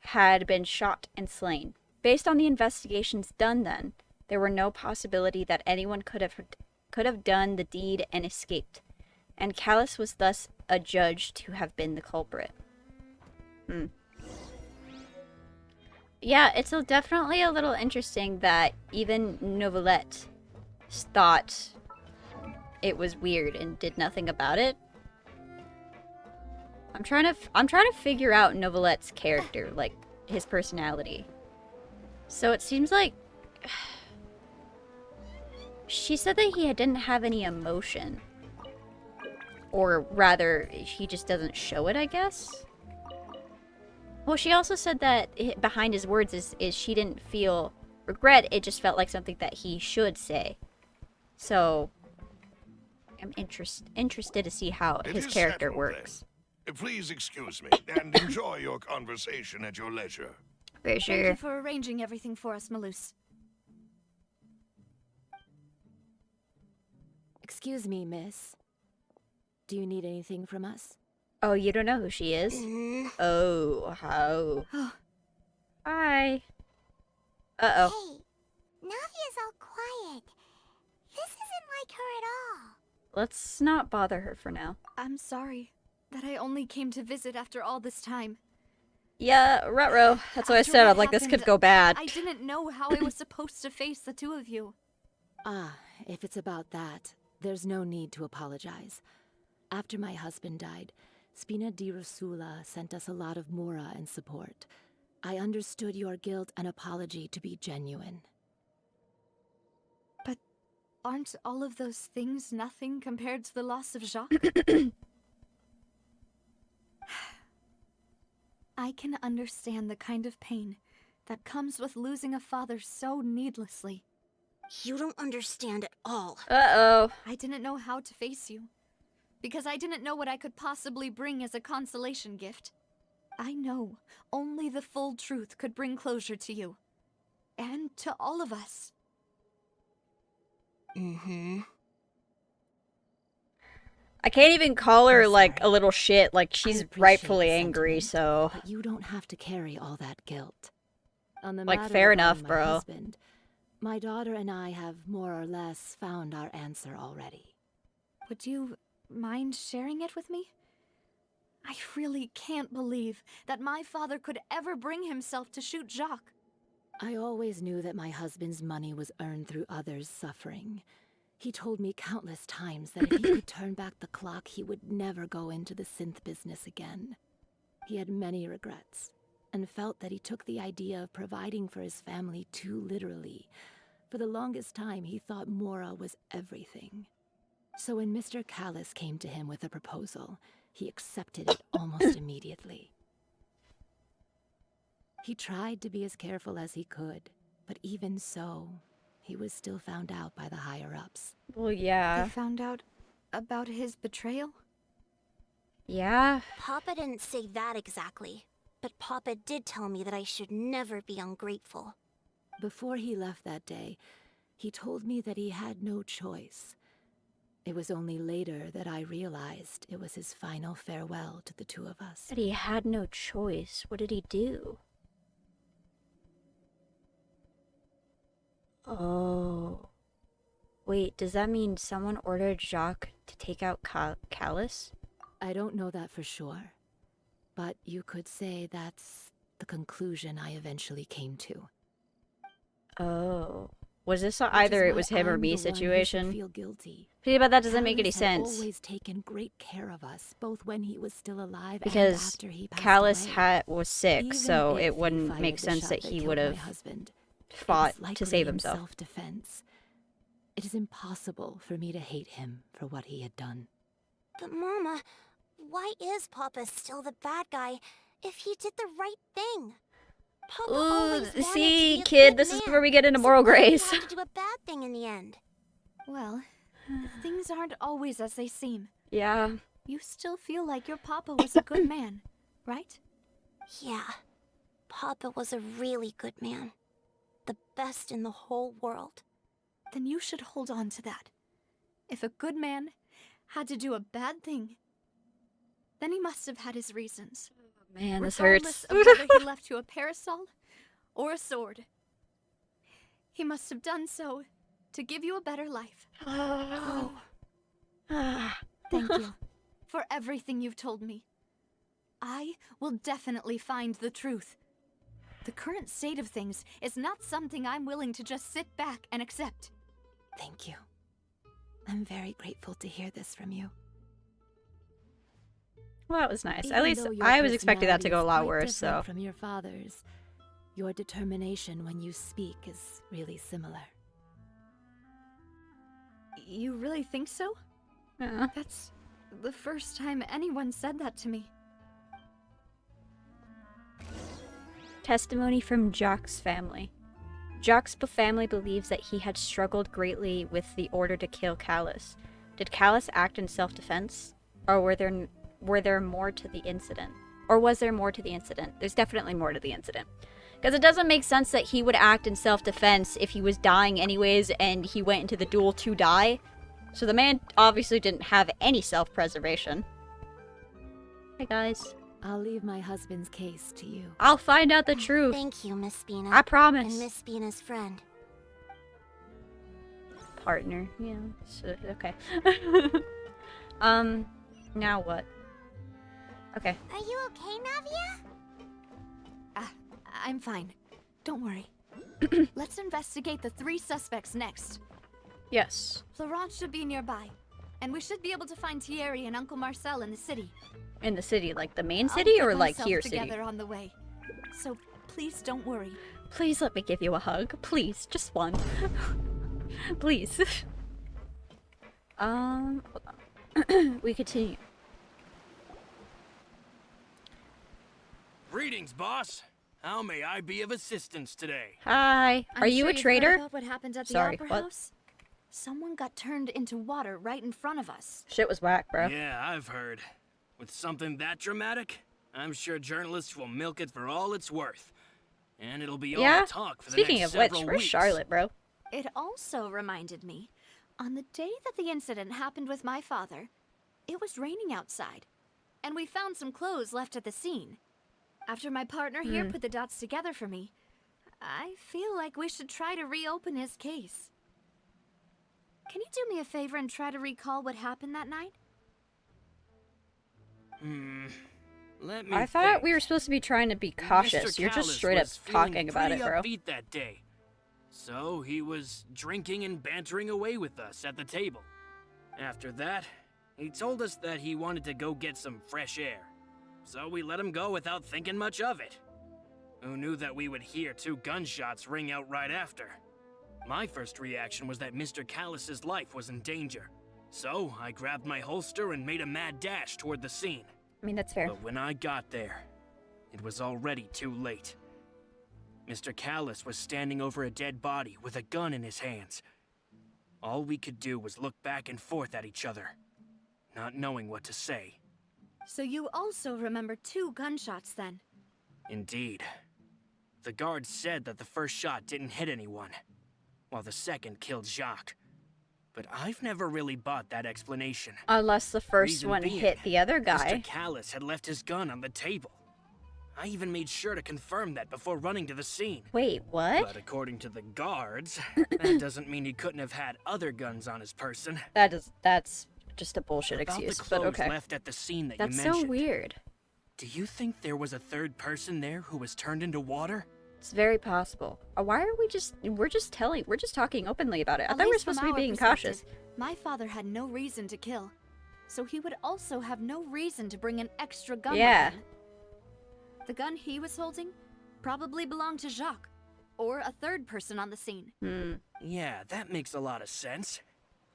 had been shot and slain. Based on the investigations done then, there were no possibility that anyone could have done the deed and escaped, and Callus was thus adjudged to have been the culprit. Yeah, it's definitely a little interesting that even Novelette thought it was weird and did nothing about it. I'm trying to figure out Novelette's character, like his personality. So it seems like she said that he didn't have any emotion, or rather, he just doesn't show it, I guess. Well, she also said that behind his words is she didn't feel regret. It just felt like something that he should say. So I'm interested to see how his character works. Then. Please excuse me and enjoy your conversation at your leisure. For Thank sure. you for arranging everything for us, Malus. Excuse me, miss. Do you need anything from us? Oh, you don't know who she is? Oh, how? Hi. Uh-oh. Hey, Navia's all quiet. This isn't like her at all. Let's not bother her for now. I'm sorry. that I only came to visit after all this time. Yeah, ruh-roh. That's what I said. I'm like, this could go bad. I didn't know how I was supposed to face the two of you. Ah, if it's about that, there's no need to apologize. After my husband died, Spina di Rosula sent us a lot of mora and support. I understood your guilt and apology to be genuine. But aren't all of those things nothing compared to the loss of Jacques? I can understand the kind of pain that comes with losing a father so needlessly. You don't understand at all. Uh-oh. I didn't know how to face you, because I didn't know what I could possibly bring as a consolation gift. I know only the full truth could bring closure to you. And to all of us. Mm-hmm. I can't even call her, like, a little shit. Like, she's rightfully angry, so... But you don't have to carry all that guilt. On the like, matter fair regarding enough, my bro. husband, my daughter and I have more or less found our answer already. Would you mind sharing it with me? I really can't believe that my father could ever bring himself to shoot Jacques. I always knew that my husband's money was earned through others' suffering. He told me countless times that if he could turn back the clock, he would never go into the synth business again. He had many regrets, and felt that he took the idea of providing for his family too literally. For the longest time, he thought mora was everything. So when Mr. Callus came to him with a proposal, he accepted it almost immediately. He tried to be as careful as he could, but even so, he was still found out by the higher-ups. Well, yeah. They found out about his betrayal? Yeah. Papa didn't say that exactly, but Papa did tell me that I should never be ungrateful. Before he left that day, he told me that he had no choice. It was only later that I realized it was his final farewell to the two of us. But he had no choice. What did he do? Oh. Wait, does that mean someone ordered Jacques to take out Callus? I don't know that for sure, but you could say that's the conclusion I eventually came to. Oh. Was this either it was him or me situation? Feel guilty. But that doesn't make any Callus had sense. always taken great care of us, both when he was still alive Because and after he passed Callus away. was sick, Even so if it he wouldn't fired make the sense shot that he killed would my have husband, fought it was to likely save in himself. Self-defense. It is impossible for me to hate him for what he had done. But Mama, why is Papa still the bad guy if he did the right thing? Papa always wanted to see, be a kid, good this is man, where we get into so moral why did he grace. have to do a bad thing in the end? Well, things aren't always as they seem. Yeah. You still feel like your papa was a good man, right? Yeah, Papa was a really good man. The best in the whole world. Then you should hold on to that. If a good man had to do a bad thing, then he must have had his reasons. Man, this Regardless hurts. of whether he left you a parasol or a sword. He must have done so to give you a better life. Oh. Thank you for everything you've told me. I will definitely find the truth. The current state of things is not something I'm willing to just sit back and accept. Thank you. I'm very grateful to hear this from you. Well, that was nice. Even At least though your I was expecting that to go a lot personality is worse, quite different so. from your father's, your determination when you speak is really similar. You really think so? Yeah. That's the first time anyone said that to me. Testimony from Jacques' family. Jacques' family believes that he had struggled greatly with the order to kill Callus. Did Callus act in self-defense? Or were there more to the incident? Or was there more to the incident? There's definitely more to the incident. Because it doesn't make sense that he would act in self-defense if he was dying anyways and he went into the duel to die. So the man obviously didn't have any self-preservation. Hey guys. I'll leave my husband's case to you. I'll find out the truth. Thank you, Miss Spina. I promise. And Miss Spina's friend. Partner. Yeah. So, okay. Now what? Okay. Are you okay, Navia? I'm fine. Don't worry. Let's investigate the 3 suspects next. Yes. Florence should be nearby, and we should be able to find Thierry and Uncle Marcel in the city. In the city, like the main I'll city, get or like myself here together city? on the way. So please don't worry. Please let me give you a hug. Please, just one. Please. Hold on. We continue. Greetings, boss. How may I be of assistance today? Hi. Are you sure a you've heard traitor? about what happened at the Sorry, opera what? house? Someone got turned into water right in front of us. Shit was whack, bro. Yeah, I've heard. With something that dramatic, I'm sure journalists will milk it for all it's worth. And it'll be all Yeah? the talk for the Speaking next of which, several where's weeks. Charlotte, bro? It also reminded me, on the day that the incident happened with my father, it was raining outside, and we found some clothes left at the scene. After my partner here put the dots together for me, I feel like we should try to reopen his case. Can you do me a favor and try to recall what happened that night? Let me I thought think. we were supposed to be trying to be cautious. Mr. You're just Callis straight up was feeling talking about it, pretty bro. upbeat that day. So he was drinking and bantering away with us at the table. After that, he told us that he wanted to go get some fresh air. So we let him go without thinking much of it. Who knew that we would hear 2 gunshots ring out right after? My first reaction was that Mr. Callis's life was in danger. So I grabbed my holster and made a mad dash toward the scene. I mean, that's fair. But when I got there, it was already too late. Mr. Callis was standing over a dead body with a gun in his hands. All we could do was look back and forth at each other, not knowing what to say. So you also remember 2 gunshots then? Indeed. The guard said that the first shot didn't hit anyone, while the second killed Jacques. But I've never really bought that explanation. Unless the first Reason one being, hit the other guy. Mr. Callis had left his gun on the table. I even made sure to confirm that before running to the scene. Wait, what? But according to the guards, that doesn't mean he couldn't have had other guns on his person. That's just a bullshit About excuse, the but clothes okay. left at the scene that That's you so mentioned. weird. Do you think there was a third person there who was turned into water? It's very possible. Why are we just... We're just talking openly about it. I At thought we were least from supposed to be our being perspective, cautious. My father had no reason to kill, so he would also have no reason to bring an extra gun Yeah. with him. The gun he was holding probably belonged to Jacques, or a third person on the scene. Yeah, that makes a lot of sense.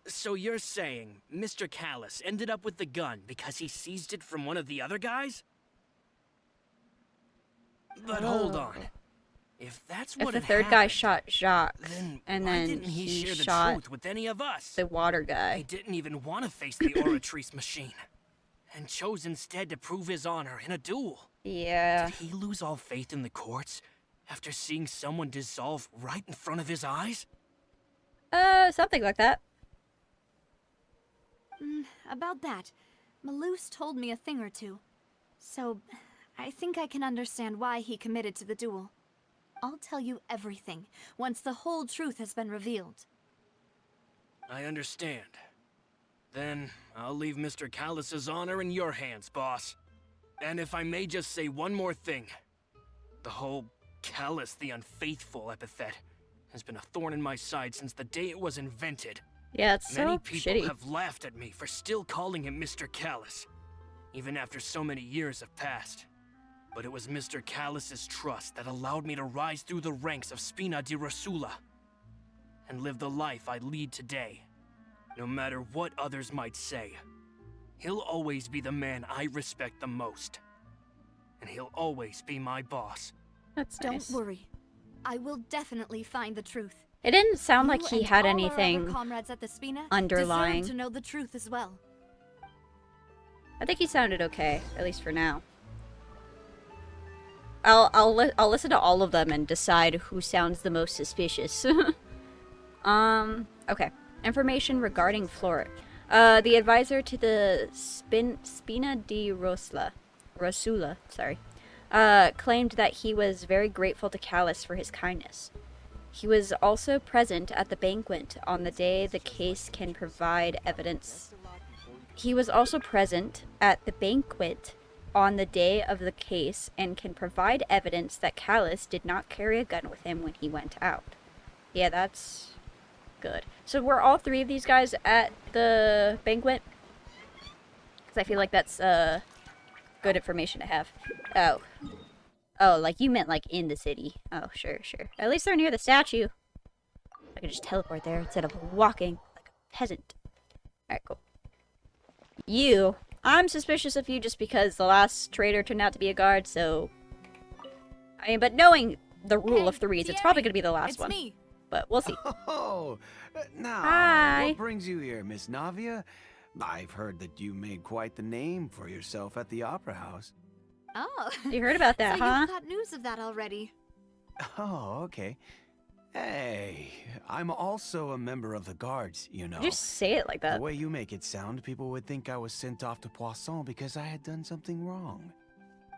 So you're saying Mr. Callis ended up with the gun because he seized it from one of the other guys? But hold on. If that's If what the had third guy happened, shot Jacques, then and why then didn't he share the shot truth with any of us? the water He guy. didn't even want to face the Oratrice machine, and chose instead to prove his honor in a duel. Yeah. Did he lose all faith in the courts after seeing someone dissolve right in front of his eyes? Something like that. About that, Malouse told me a thing or two, so I think I can understand why he committed to the duel. I'll tell you everything once the whole truth has been revealed. I understand. Then I'll leave Mr. Callis's honor in your hands, boss. And if I may just say one more thing. The whole Callis the Unfaithful epithet has been a thorn in my side since the day it was invented. Yeah, it's Many so people shitty. have laughed at me for still calling him Mr. Callis, even after so many years have passed. But it was Mr. Callis's trust that allowed me to rise through the ranks of Spina di Rosula and live the life I lead today. No matter what others might say, he'll always be the man I respect the most. And he'll always be my boss. That's Don't nice. worry. I will definitely find the truth. It didn't sound You like he and had all our other anything comrades at the Spina underlying. deserve to know the truth as well. I think he sounded okay, at least for now. I'll listen to all of them and decide who sounds the most suspicious. Okay. Information regarding Flora. The advisor to the Spina di Rosula, sorry, claimed that he was very grateful to Callis for his kindness. He was also present at the banquet on the day the case can provide evidence. He was also present at the banquet on the day of the case and can provide evidence that Callus did not carry a gun with him when he went out. Yeah, that's good. So were all three of these guys at the banquet? Because I feel like that's good information to have. Oh. Oh, like you meant like in the city. Oh, sure, sure. At least they're near the statue. I could just teleport there instead of walking like a peasant. Alright, cool. You. I'm suspicious of you just because the last traitor turned out to be a guard, so... I mean, but knowing the rule of threes, it's probably going to be the last one. Me. But we'll see. Oh, now, Hi. what brings you here, Miss Navia? I've heard that you made quite the name for yourself at the Opera House. Oh. You heard about that, so huh? You've got news of that already. Oh, okay. Hey, I'm also a member of the guards, you know. Just say it like that. The way you make it sound, people would think I was sent off to Poisson because I had done something wrong.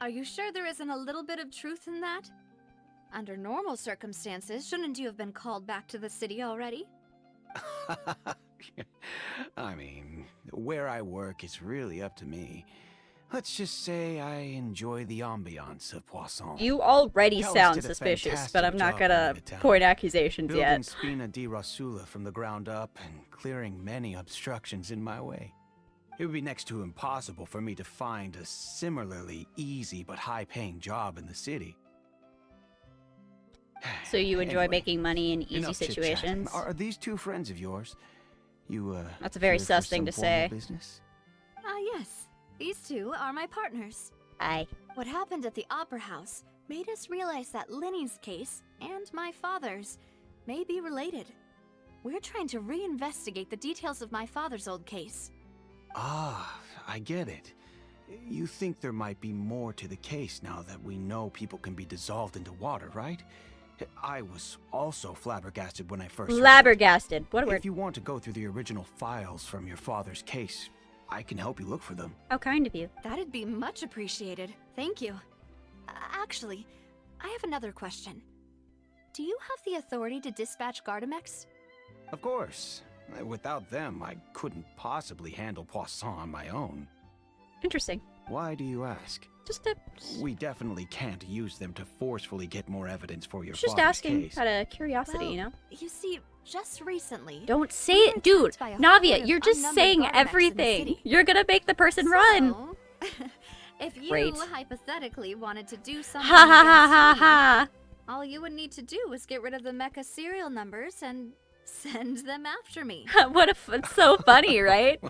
Are you sure there isn't a little bit of truth in that? Under normal circumstances, shouldn't you have been called back to the city already? I mean, where I work is really up to me. Let's just say I enjoy the ambiance of Poisson. You already Callus sound did a suspicious, but I'm fantastic not job gonna running the town. point accusations Building yet. Spina di Rosula from the ground up and clearing many obstructions in my way. It would be next to impossible for me to find a similarly easy but high-paying job in the city. So you enjoy Anyway, making money in easy enough chit-chat. situations? Are these two friends of yours? You, That's a very here for sus thing some to formal say. Business? Yes. These two are my partners. Aye. What happened at the Opera House made us realize that Linny's case and my father's may be related. We're trying to reinvestigate the details of my father's old case. Ah, I get it. You think there might be more to the case now that we know people can be dissolved into water, right? I was also flabbergasted when I first heard it. Flabbergasted. What a word. If you want to go through the original files from your father's case, I can help you look for them. How kind of you. That'd be much appreciated. Thank you. Actually, I have another question. Do you have the authority to dispatch Gardamex? Of course. Without them, I couldn't possibly handle Poisson on my own. Interesting. Why do you ask? Just a... We definitely can't use them to forcefully get more evidence for your Just father's asking case. out of curiosity, Well, you know? You see, just recently... Don't say we were it, dude! attacked by a Navia, horde you're of just unnumbered saying Gardamex in the everything! city. You're gonna make the person run! So, if you Great. hypothetically wanted to do something Ha ha ha ha against me, ha! all you would need to do is get rid of the mecha serial numbers and send them after me. What if it's so funny, right?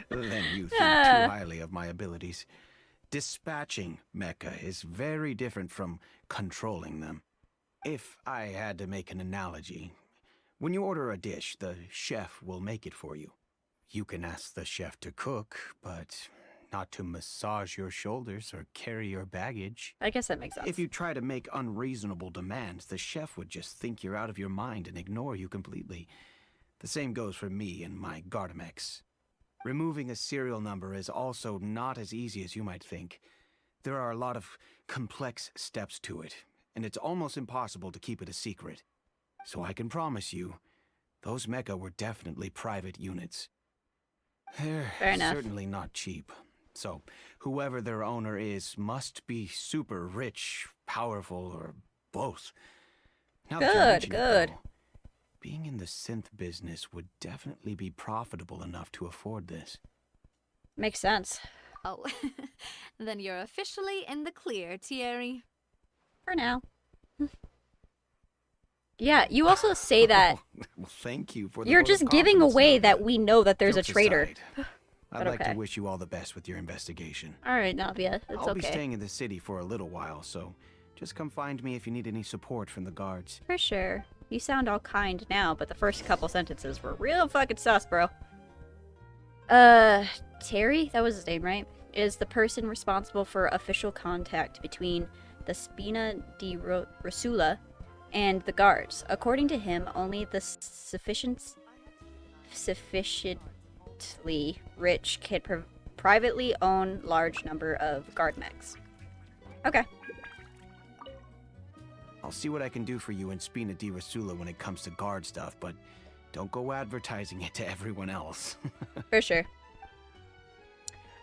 Then you think too highly of my abilities. Dispatching mecha is very different from controlling them. If I had to make an analogy, when you order a dish, the chef will make it for you. You can ask the chef to cook, but not to massage your shoulders or carry your baggage. I guess that makes sense. If you try to make unreasonable demands, the chef would just think you're out of your mind and ignore you completely. The same goes for me and my Gardamex. Removing a serial number is also not as easy as you might think. There are a lot of complex steps to it, and it's almost impossible to keep it a secret. So I can promise you, those mecha were definitely private units. They're Fair enough. certainly not cheap. So, whoever their owner is must be super rich, powerful, or both. Now that you Good, mention it, good. though, being in the synth business would definitely be profitable enough to afford this. Makes sense. Oh, then you're officially in the clear, Thierry. For now. Yeah, you also say that Well, thank you for the you're vote of just giving confidence, away Navia. that we know that there's Jokes a traitor. aside, I'd But like okay. to wish you all the best with your investigation. Alright, Navia, it's I'll be okay. staying in the city for a little while, so just come find me if you need any support from the guards. For sure. You sound all kind now, but the first couple sentences were real fucking sus, bro. Terry, that was his name, right? Is the person responsible for official contact between the Spina di Rosula and the guards. According to him, only the sufficiently rich can privately own large number of guard mechs. Okay. I'll see what I can do for you in Spina di Rosula when it comes to guard stuff, but don't go advertising it to everyone else. For sure.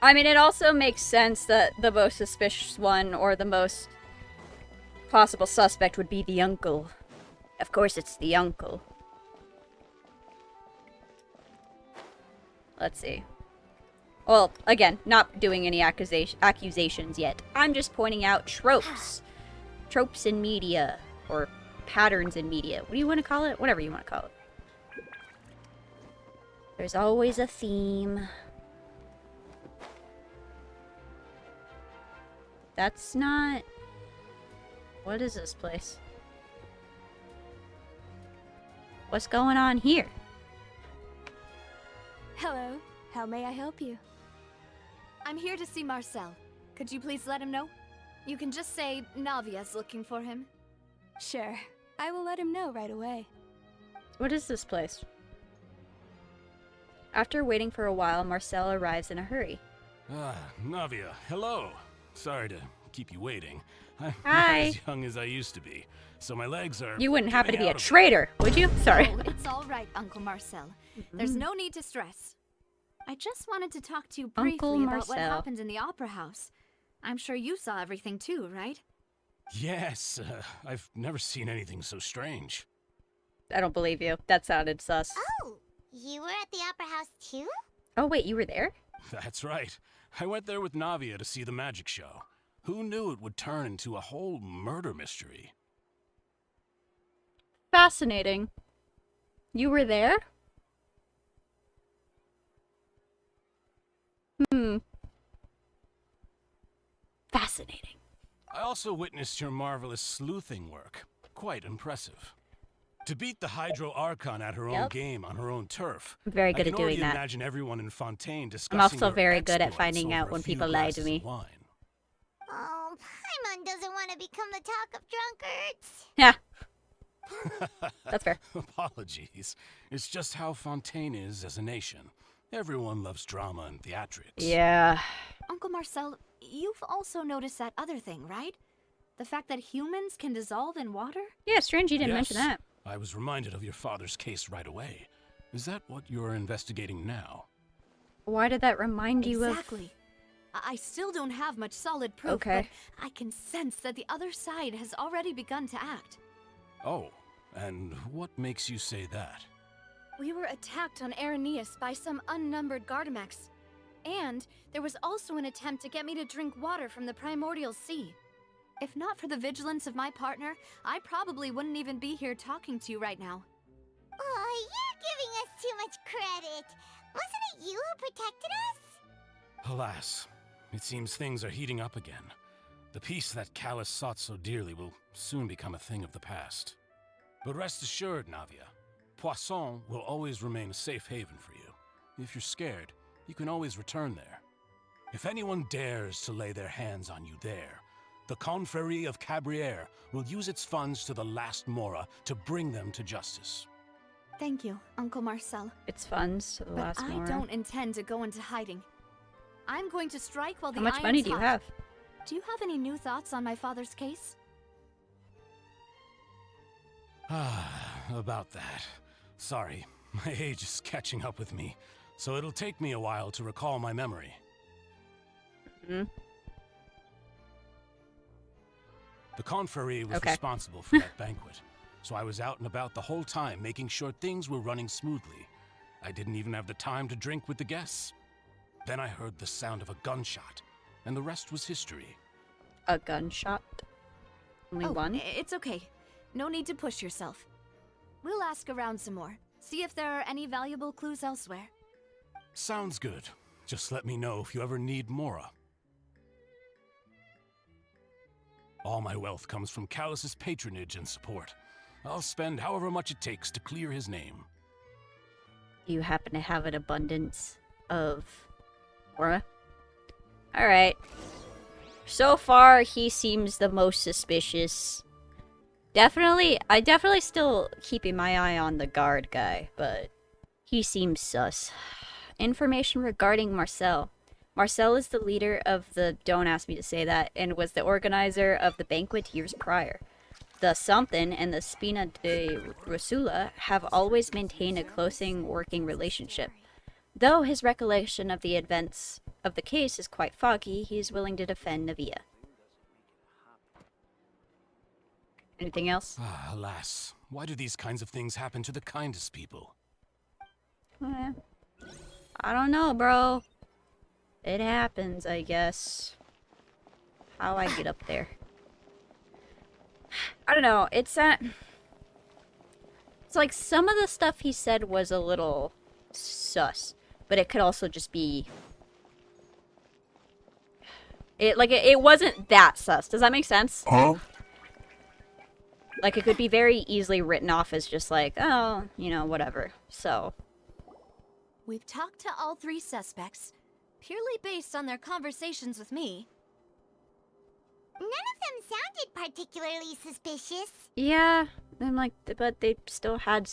I mean, it also makes sense that the most suspicious one, or the most possible suspect, would be the uncle. Of course it's the uncle. Let's see. Well, again, not doing any accusations yet. I'm just pointing out tropes. Tropes in media. Or patterns in media. What do you want to call it? Whatever you want to call it. There's always a theme. That's not... What is this place? What's going on here? Hello. How may I help you? I'm here to see Marcel. Could you please let him know? You can just say Navia's looking for him. Sure. I will let him know right away. What is this place? After waiting for a while, Marcel arrives in a hurry. Ah, Navia, hello. Sorry to keep you waiting. I'm Hi. not as young as I used to be, so my legs are... You wouldn't happen to be a giving out traitor, would you? Sorry. Oh, it's all right, Uncle Marcel. There's no need to stress. I just wanted to talk to you briefly Uncle about what Marcel. happened in the opera house. I'm sure you saw everything too, right? Yes, I've never seen anything so strange. I don't believe you. That sounded sus. Oh, you were at the opera house too? Oh, wait, you were there? That's right. I went there with Navia to see the magic show. Who knew it would turn into a whole murder mystery? Fascinating. You were there? Fascinating. I also witnessed your marvelous sleuthing work. Quite impressive. To beat the Hydro Archon at her own game on her own turf. I'm very good I at can doing already that. imagine everyone in Fontaine discussing I'm also your very good at exploits finding out over a when few people lie to glasses me. of wine. Oh, Paimon doesn't want to become the talk of drunkards. Yeah. That's fair. Apologies. It's just how Fontaine is as a nation. Everyone loves drama and theatrics. Yeah. Uncle Marcel, you've also noticed that other thing, right? The fact that humans can dissolve in water? Yeah, strange you didn't mention that. I was reminded of your father's case right away. Is that what you're investigating now? Why did that remind you of... Exactly. I still don't have much solid proof, Okay. but I can sense that the other side has already begun to act. Oh, and what makes you say that? We were attacked on Araneus by some unnumbered Gardamex. And there was also an attempt to get me to drink water from the primordial sea. If not for the vigilance of my partner, I probably wouldn't even be here talking to you right now. Oh, you're giving us too much credit. Wasn't it you who protected us? Alas, it seems things are heating up again. The peace that Callus sought so dearly will soon become a thing of the past. But rest assured, Navia, Poisson will always remain a safe haven for you. If you're scared, you can always return there. If anyone dares to lay their hands on you there, the Confrérie of Cabrières will use its funds to the last Mora to bring them to justice. Thank you, Uncle Marcel. Its funds to the last But I Mora. don't intend to go into hiding. I'm going to strike while the How much iron's money do you hot. have? Do you have any new thoughts on my father's case? About that. Sorry, my age is catching up with me, so it'll take me a while to recall my memory. The Confrérie was responsible for that banquet, so I was out and about the whole time making sure things were running smoothly. I didn't even have the time to drink with the guests. Then I heard the sound of a gunshot, and the rest was history. A gunshot? Only one? It's okay. No need to push yourself. We'll ask around some more. See if there are any valuable clues elsewhere. Sounds good. Just let me know if you ever need Mora. All my wealth comes from Callus's patronage and support. I'll spend however much it takes to clear his name. You happen to have an abundance of Mora? Alright. So far, he seems the most suspicious. I definitely still keeping my eye on the guard guy, but he seems sus. Information regarding Marcel. Marcel is the leader of the Don't Ask Me to Say That, and was the organizer of the banquet years prior. The Something and the Spina de Rosula have always maintained a close working relationship, though his recollection of the events of the case is quite foggy, he is willing to defend Navia. Anything else? Ah, alas. Why do these kinds of things happen to the kindest people? I don't know, bro. It happens, I guess. How I get up there? I don't know. It's like some of the stuff he said was a little sus, but it could also just be it wasn't that sus. Does that make sense? Huh? Like it could be very easily written off as just like, oh, you know, whatever. So We've talked to all 3 suspects, purely based on their conversations with me. None of them sounded particularly suspicious. yeah, and like, but they still had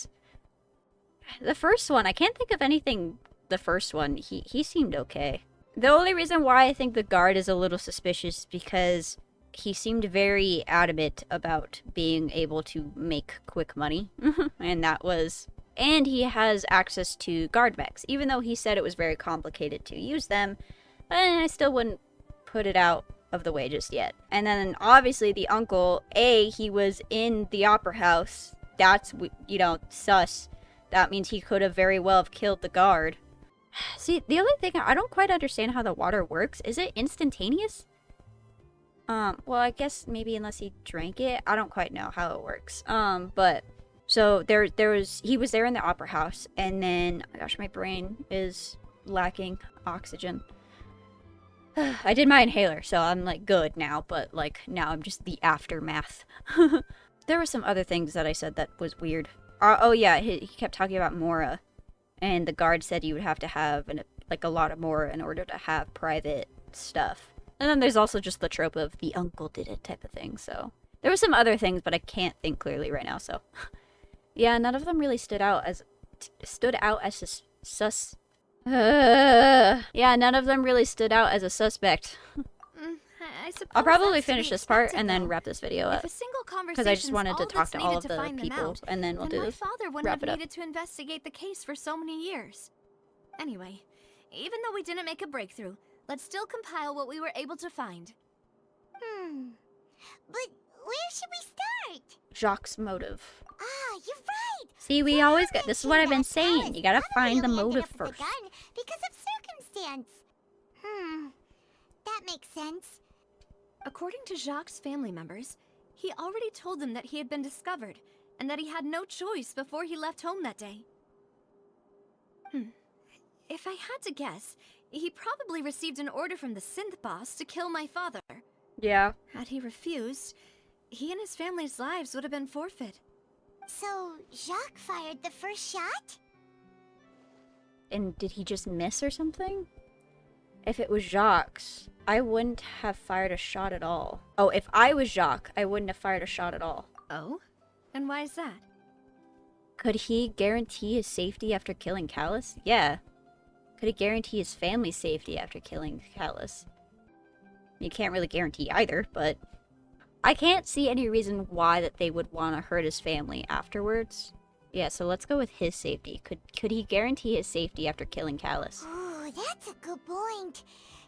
the first one. I can't think of anything. The first one, he seemed okay. The only reason why I think the guard is a little suspicious is because he seemed very adamant about being able to make quick money, and he has access to guard mechs, even though he said it was very complicated to use them. I still wouldn't put it out of the way just yet. And then obviously the uncle, he was in the opera house. That's, you know, sus. That means he could have very well have killed the guard. See, the only thing, I don't quite understand how the water works. Is it instantaneous? Well, I guess maybe unless he drank it. I don't quite know how it works. But so he was there in the opera house, and then, oh my gosh, my brain is lacking oxygen. I did my inhaler, so I'm like good now, but like now I'm just the aftermath. There were some other things that I said that was weird. Oh yeah, he kept talking about Mora, and the guard said you would have to have a lot of Mora in order to have private stuff. And then there's also just the trope of the uncle did it type of thing. So there were some other things, but I can't think clearly right now. So yeah, none of them really stood out as sus. Yeah, none of them really stood out as a suspect. I suppose I'll probably that's to finish be this part expected, and then though. wrap this video up. If a single Because I just wanted to talk that's to all needed of to the find them people, out, and then we'll then do my father wouldn't wrap have it up. needed to investigate the case for so many years. Anyway, even though we didn't make a breakthrough, let's still compile what we were able to find. But where should we start? Jacques' motive. Ah, you're right. See, we always get. This is what I've been saying. You gotta find the motive With the first. gun because of circumstance. That makes sense. According to Jacques' family members, he already told them that he had been discovered, and that he had no choice before he left home that day. If I had to guess, he probably received an order from the synth boss to kill my father. Yeah. Had he refused, he and his family's lives would have been forfeit. So, Jacques fired the first shot? And did he just miss or something? If it was Jacques, I wouldn't have fired a shot at all. Oh, if I was Jacques, I wouldn't have fired a shot at all. Oh? And why is that? Could he guarantee his safety after killing Callus? Yeah. Could he guarantee his family's safety after killing Callus? You can't really guarantee either, but I can't see any reason why that they would want to hurt his family afterwards. Yeah, so let's go with his safety. Could he guarantee his safety after killing Callus? Oh, that's a good point.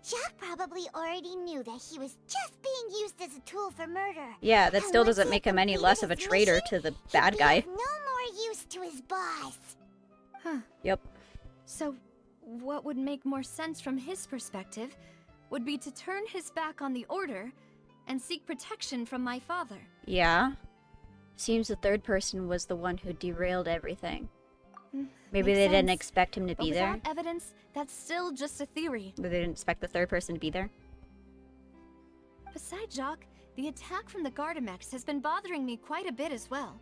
Jacques probably already knew that he was just being used as a tool for murder. Yeah, that And still once doesn't he make him had any less of a completed his traitor mission, to the he'd bad be guy. of no more use to his boss. Huh. Yep. So, what would make more sense from his perspective would be to turn his back on the Order and seek protection from my father. Yeah. Seems the third person was the one who derailed everything. Maybe Makes they didn't sense. expect him to But be there. without evidence, that's still just a theory. They didn't expect the third person to be there. Besides Jacques, the attack from the Gardamex has been bothering me quite a bit as well.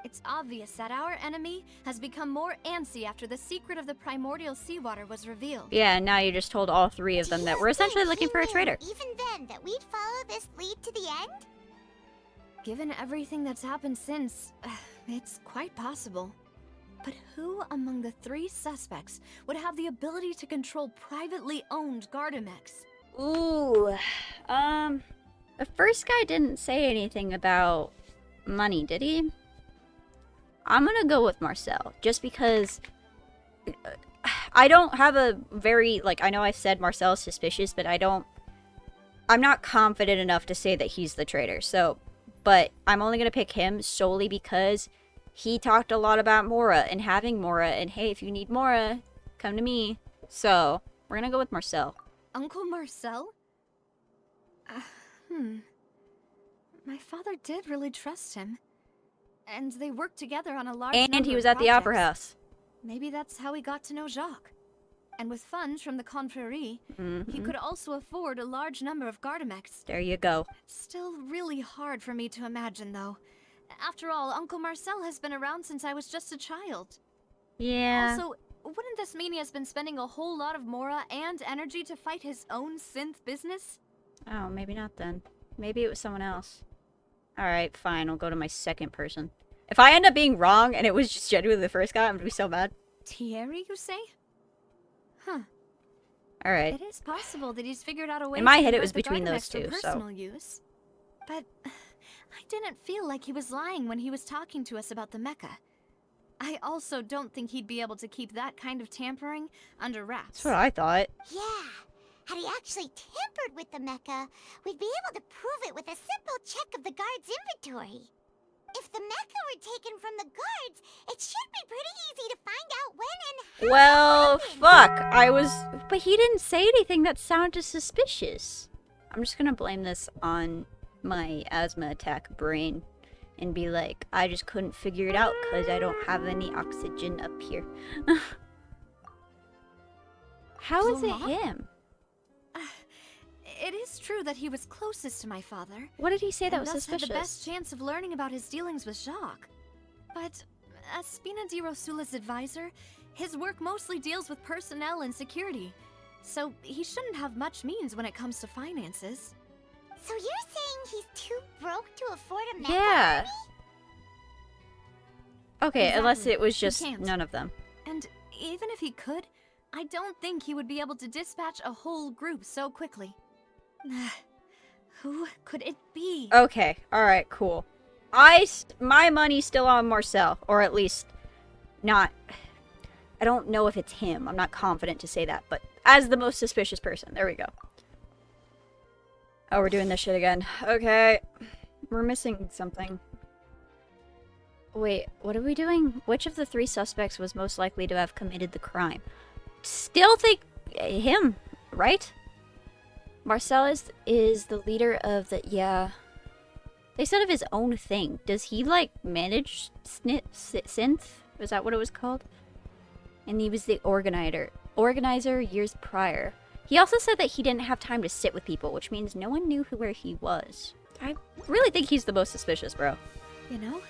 It's obvious that our enemy has become more antsy after the secret of the primordial seawater was revealed. Yeah, and now you just told all three of them that we're essentially looking for a traitor. Even then, that we'd follow this lead to the end? Given everything that's happened since, it's quite possible. But who among the 3 suspects would have the ability to control privately owned Gardamex? Ooh, the first guy didn't say anything about money, did he? I'm gonna go with Marcel, just because I don't have a very, like, I know I said Marcel's suspicious, but I'm not confident enough to say that he's the traitor, so, but I'm only gonna pick him solely because he talked a lot about Mora and having Mora, and hey, if you need Mora, come to me. So, we're gonna go with Marcel. Uncle Marcel? My father did really trust him. And they worked together on a large number And he was of at the Opera projects. House. Maybe that's how he got to know Jacques. And with funds from the Confrérie, he could also afford a large number of Gardamex. There you go. Still really hard for me to imagine, though. After all, Uncle Marcel has been around since I was just a child. Yeah. Also, wouldn't this mean he has been spending a whole lot of Mora and energy to fight his own synth business? Oh, maybe not then. Maybe it was someone else. Alright, fine. I'll go to my second person. If I end up being wrong and it was just genuinely the first guy, I'm gonna be so mad. Thierry, you say? Huh. Alright. It is possible that he's figured out a way In my to head, it convert was the between those Gardamex for two, so... personal use. But I didn't feel like he was lying when he was talking to us about the mecha. I also don't think he'd be able to keep that kind of tampering under wraps. That's what I thought. Yeah. Had he actually tampered with the mecha, we'd be able to prove it with a simple check of the guard's inventory. If the mecha were taken from the guards, it should be pretty easy to find out when and how. Well, fuck. I was... But he didn't say anything that sounded suspicious. I'm just gonna blame this on my asthma attack brain. And be like, I just couldn't figure it out because I don't have any oxygen up here. How is it him? It is true that he was closest to my father. What did he say that was thus suspicious? had the best chance of learning about his dealings with Jacques. But as Spina di Rosula's advisor, his work mostly deals with personnel and security. So he shouldn't have much means when it comes to finances. So you're saying he's too broke to afford a mecha Yeah. army? Okay, Exactly. unless it was He just can't. none of them. And even if he could, I don't think he would be able to dispatch a whole group so quickly. Who could it be? Okay, alright, cool. My money's still on Marcel, or at least not... I don't know if it's him. I'm not confident to say that, but as the most suspicious person. There we go. Oh, we're doing this shit again. Okay. We're missing something. Wait, what are we doing? Which of the three suspects was most likely to have committed the crime? Still think him, right? Marcel is the leader of the... Yeah. They said of his own thing. Does he, like, manage synth? Is that what it was called? And he was the organizer years prior. He also said that he didn't have time to sit with people, which means no one knew where he was. I really think he's the most suspicious, bro. You know,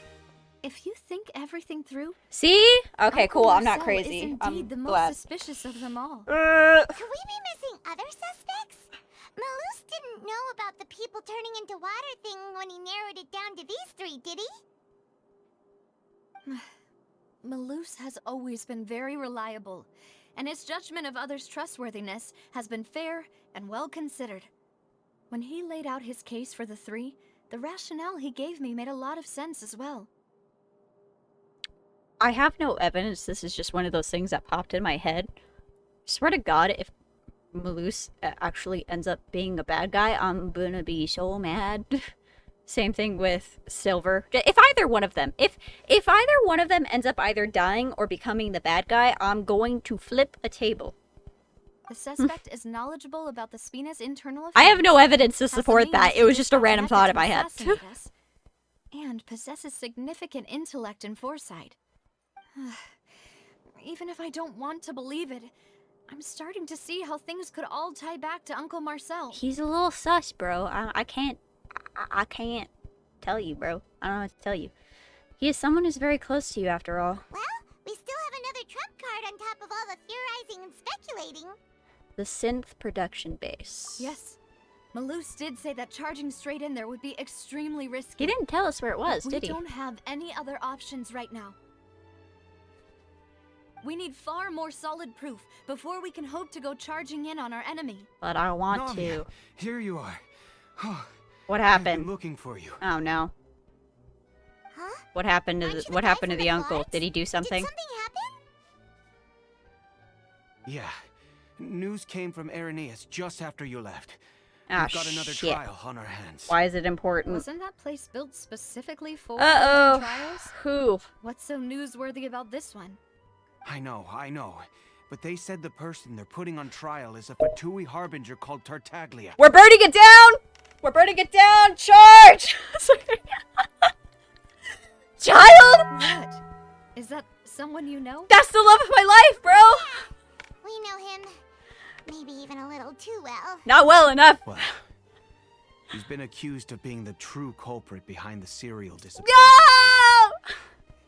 if you think everything through... See? Okay, Uncle cool. I'm not Marcel crazy. is indeed I'm the most glad. suspicious of them all. Could we be missing other suspects? Malus didn't know about the people turning into water thing when he narrowed it down to these three, did he? Malus has always been very reliable, and his judgment of others' trustworthiness has been fair and well considered. When he laid out his case for the three, the rationale he gave me made a lot of sense as well. I have no evidence. This is just one of those things that popped in my head. Swear to God, if Malus actually ends up being a bad guy, I'm gonna be so mad. Same thing with Silver. If either one of them, if either one of them ends up either dying or becoming the bad guy, I'm going to flip a table. The suspect is knowledgeable about the Spina's internal affairs. I have no evidence to has the support that. means It to was just a discover random methods thought to in my head. assassinate us, and possesses significant intellect and foresight. Even if I don't want to believe it, I'm starting to see how things could all tie back to Uncle Marcel. He's a little sus, bro. I can't tell you, bro. I don't know what to tell you. He is someone who's very close to you, after all. Well, we still have another trump card on top of all the theorizing and speculating. The synth production base. Yes. Malus did say that charging straight in there would be extremely risky. He didn't tell us where it was, But did he? We don't have any other options right now. We need far more solid proof before we can hope to go charging in on our enemy. But I want Navia, to. here you are. What I've happened? been looking for you. Oh no. Huh? What happened to Aren't you what guy happened to from the the uncle? guards? Did he do something? Did something happen? Yeah. News came from Irenaeus just after you left. Ah, We've got another shit. trial on our hands. Why is it important? Wasn't that place built specifically for Uh-oh. trials? Who? What's so newsworthy about this one? I know. But they said the person they're putting on trial is a Fatui harbinger called Tartaglia. We're burning it down! We're burning it down! Charge! Child! What? Is that someone you know? That's the love of my life, bro! We know him. Maybe even a little too well. Not well enough. Well, he's been accused of being the true culprit behind the serial disappearance. No!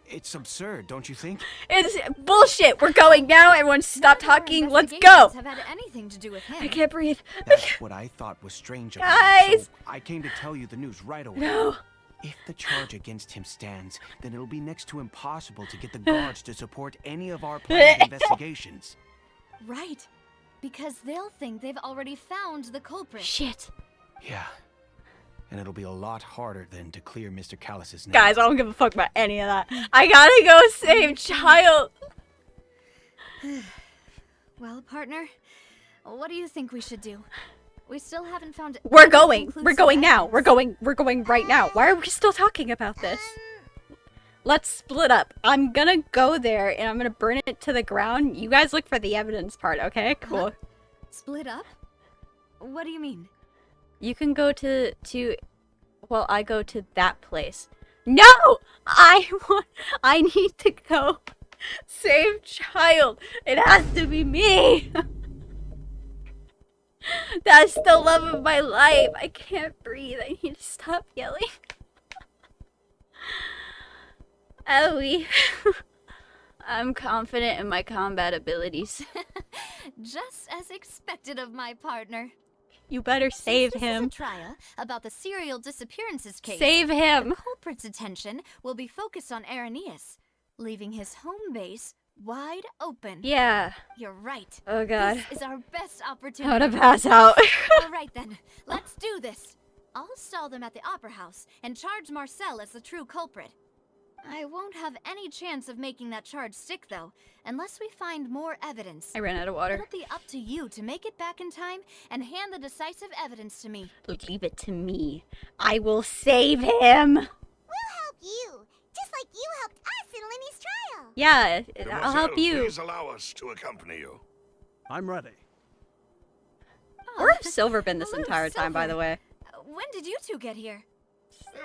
It's absurd, don't you think? It's bullshit. We're going now. Everyone stop talking. Let's go. Have had anything to do with him. I can't breathe. That's what I thought was strange about Guys! it, so I came to tell you the news right away. No. If the charge against him stands, then it'll be next to impossible to get the guards to support any of our planned investigations. Right. Because they'll think they've already found the culprit. Shit. Yeah. And it'll be a lot harder than to clear Mr. Callus's name. Guys, I don't give a fuck about any of that. I gotta go save child. Well, partner, what do you think we should do? We still haven't found. We're going. We're going now. We're going right now. Why are we still talking about this? Let's split up. I'm gonna go there and I'm gonna burn it to the ground. You guys look for the evidence part, okay? Cool. Split up? What do you mean? You can go to well, I go to that place. No! I need to go save child. It has to be me. That's the love of my life. I can't breathe. I need to stop yelling. Owie. I'm confident in my combat abilities. Just as expected of my partner. You better save Since him. This is a trial about the serial disappearances case. Save him. The culprit's attention will be focused on Irenaeus, leaving his home base wide open. Yeah. You're right. Oh god. This is our best I opportunity. wanna pass out. All right then, let's do this. I'll stall them at the Opera House and charge Marcel as the true culprit. I won't have any chance of making that charge stick, though, unless we find more evidence. I ran out of water. It'll be up to you to make it back in time and hand the decisive evidence to me. Leave it to me. I will save him. We'll help you, just like you helped us in Linny's trial. Yeah, I'll help you. Please allow us to accompany you. I'm ready. Where's Silver been this Hello, entire time, by Silver. the way? When did you two get here?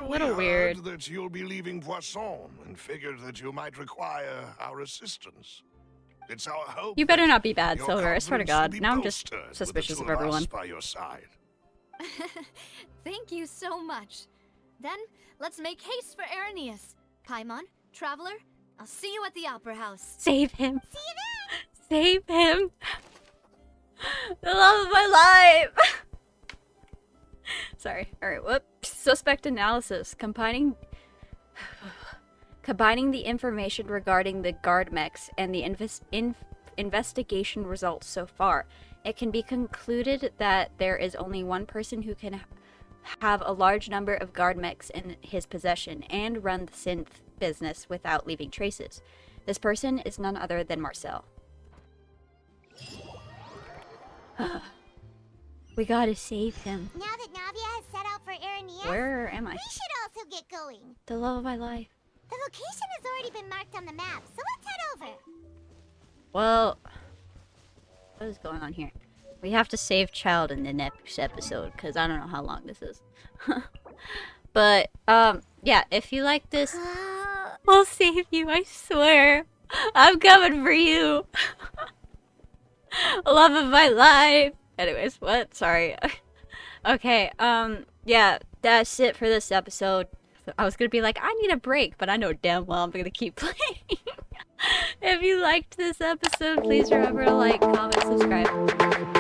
A little We heard weird. that you'll be leaving Poisson and figured that you might require our assistance. It's our hope. You better not be bad, your Silver. I swear to confidence will God. be Now I'm just bolstered with the suspicious two of us everyone. by your side. Thank you so much. Then, let's make haste for Irenaeus. Paimon, Traveler, I'll see you at the Opera House. Save him. See you then. Save him. The love of my life. Sorry. Alright, whoops. Suspect analysis. Combining the information regarding the guard mechs and the investigation results so far, it can be concluded that there is only one person who can have a large number of guard mechs in his possession and run the synth business without leaving traces. This person is none other than Marcel. We gotta save him. Now that Navia has set out for Irenaeus, Where am I? we should also get going. The love of my life. The location has already been marked on the map, so let's head over. Well, what is going on here? We have to save child in the next episode, because I don't know how long this is. But, yeah, if you like this, I'll save you, I swear. I'm coming for you. Love of my life. Anyways, what? Sorry. Okay, yeah, that's it for this episode. I was gonna be like, I need a break, but I know damn well I'm gonna keep playing. If you liked this episode, please remember to like, comment, subscribe.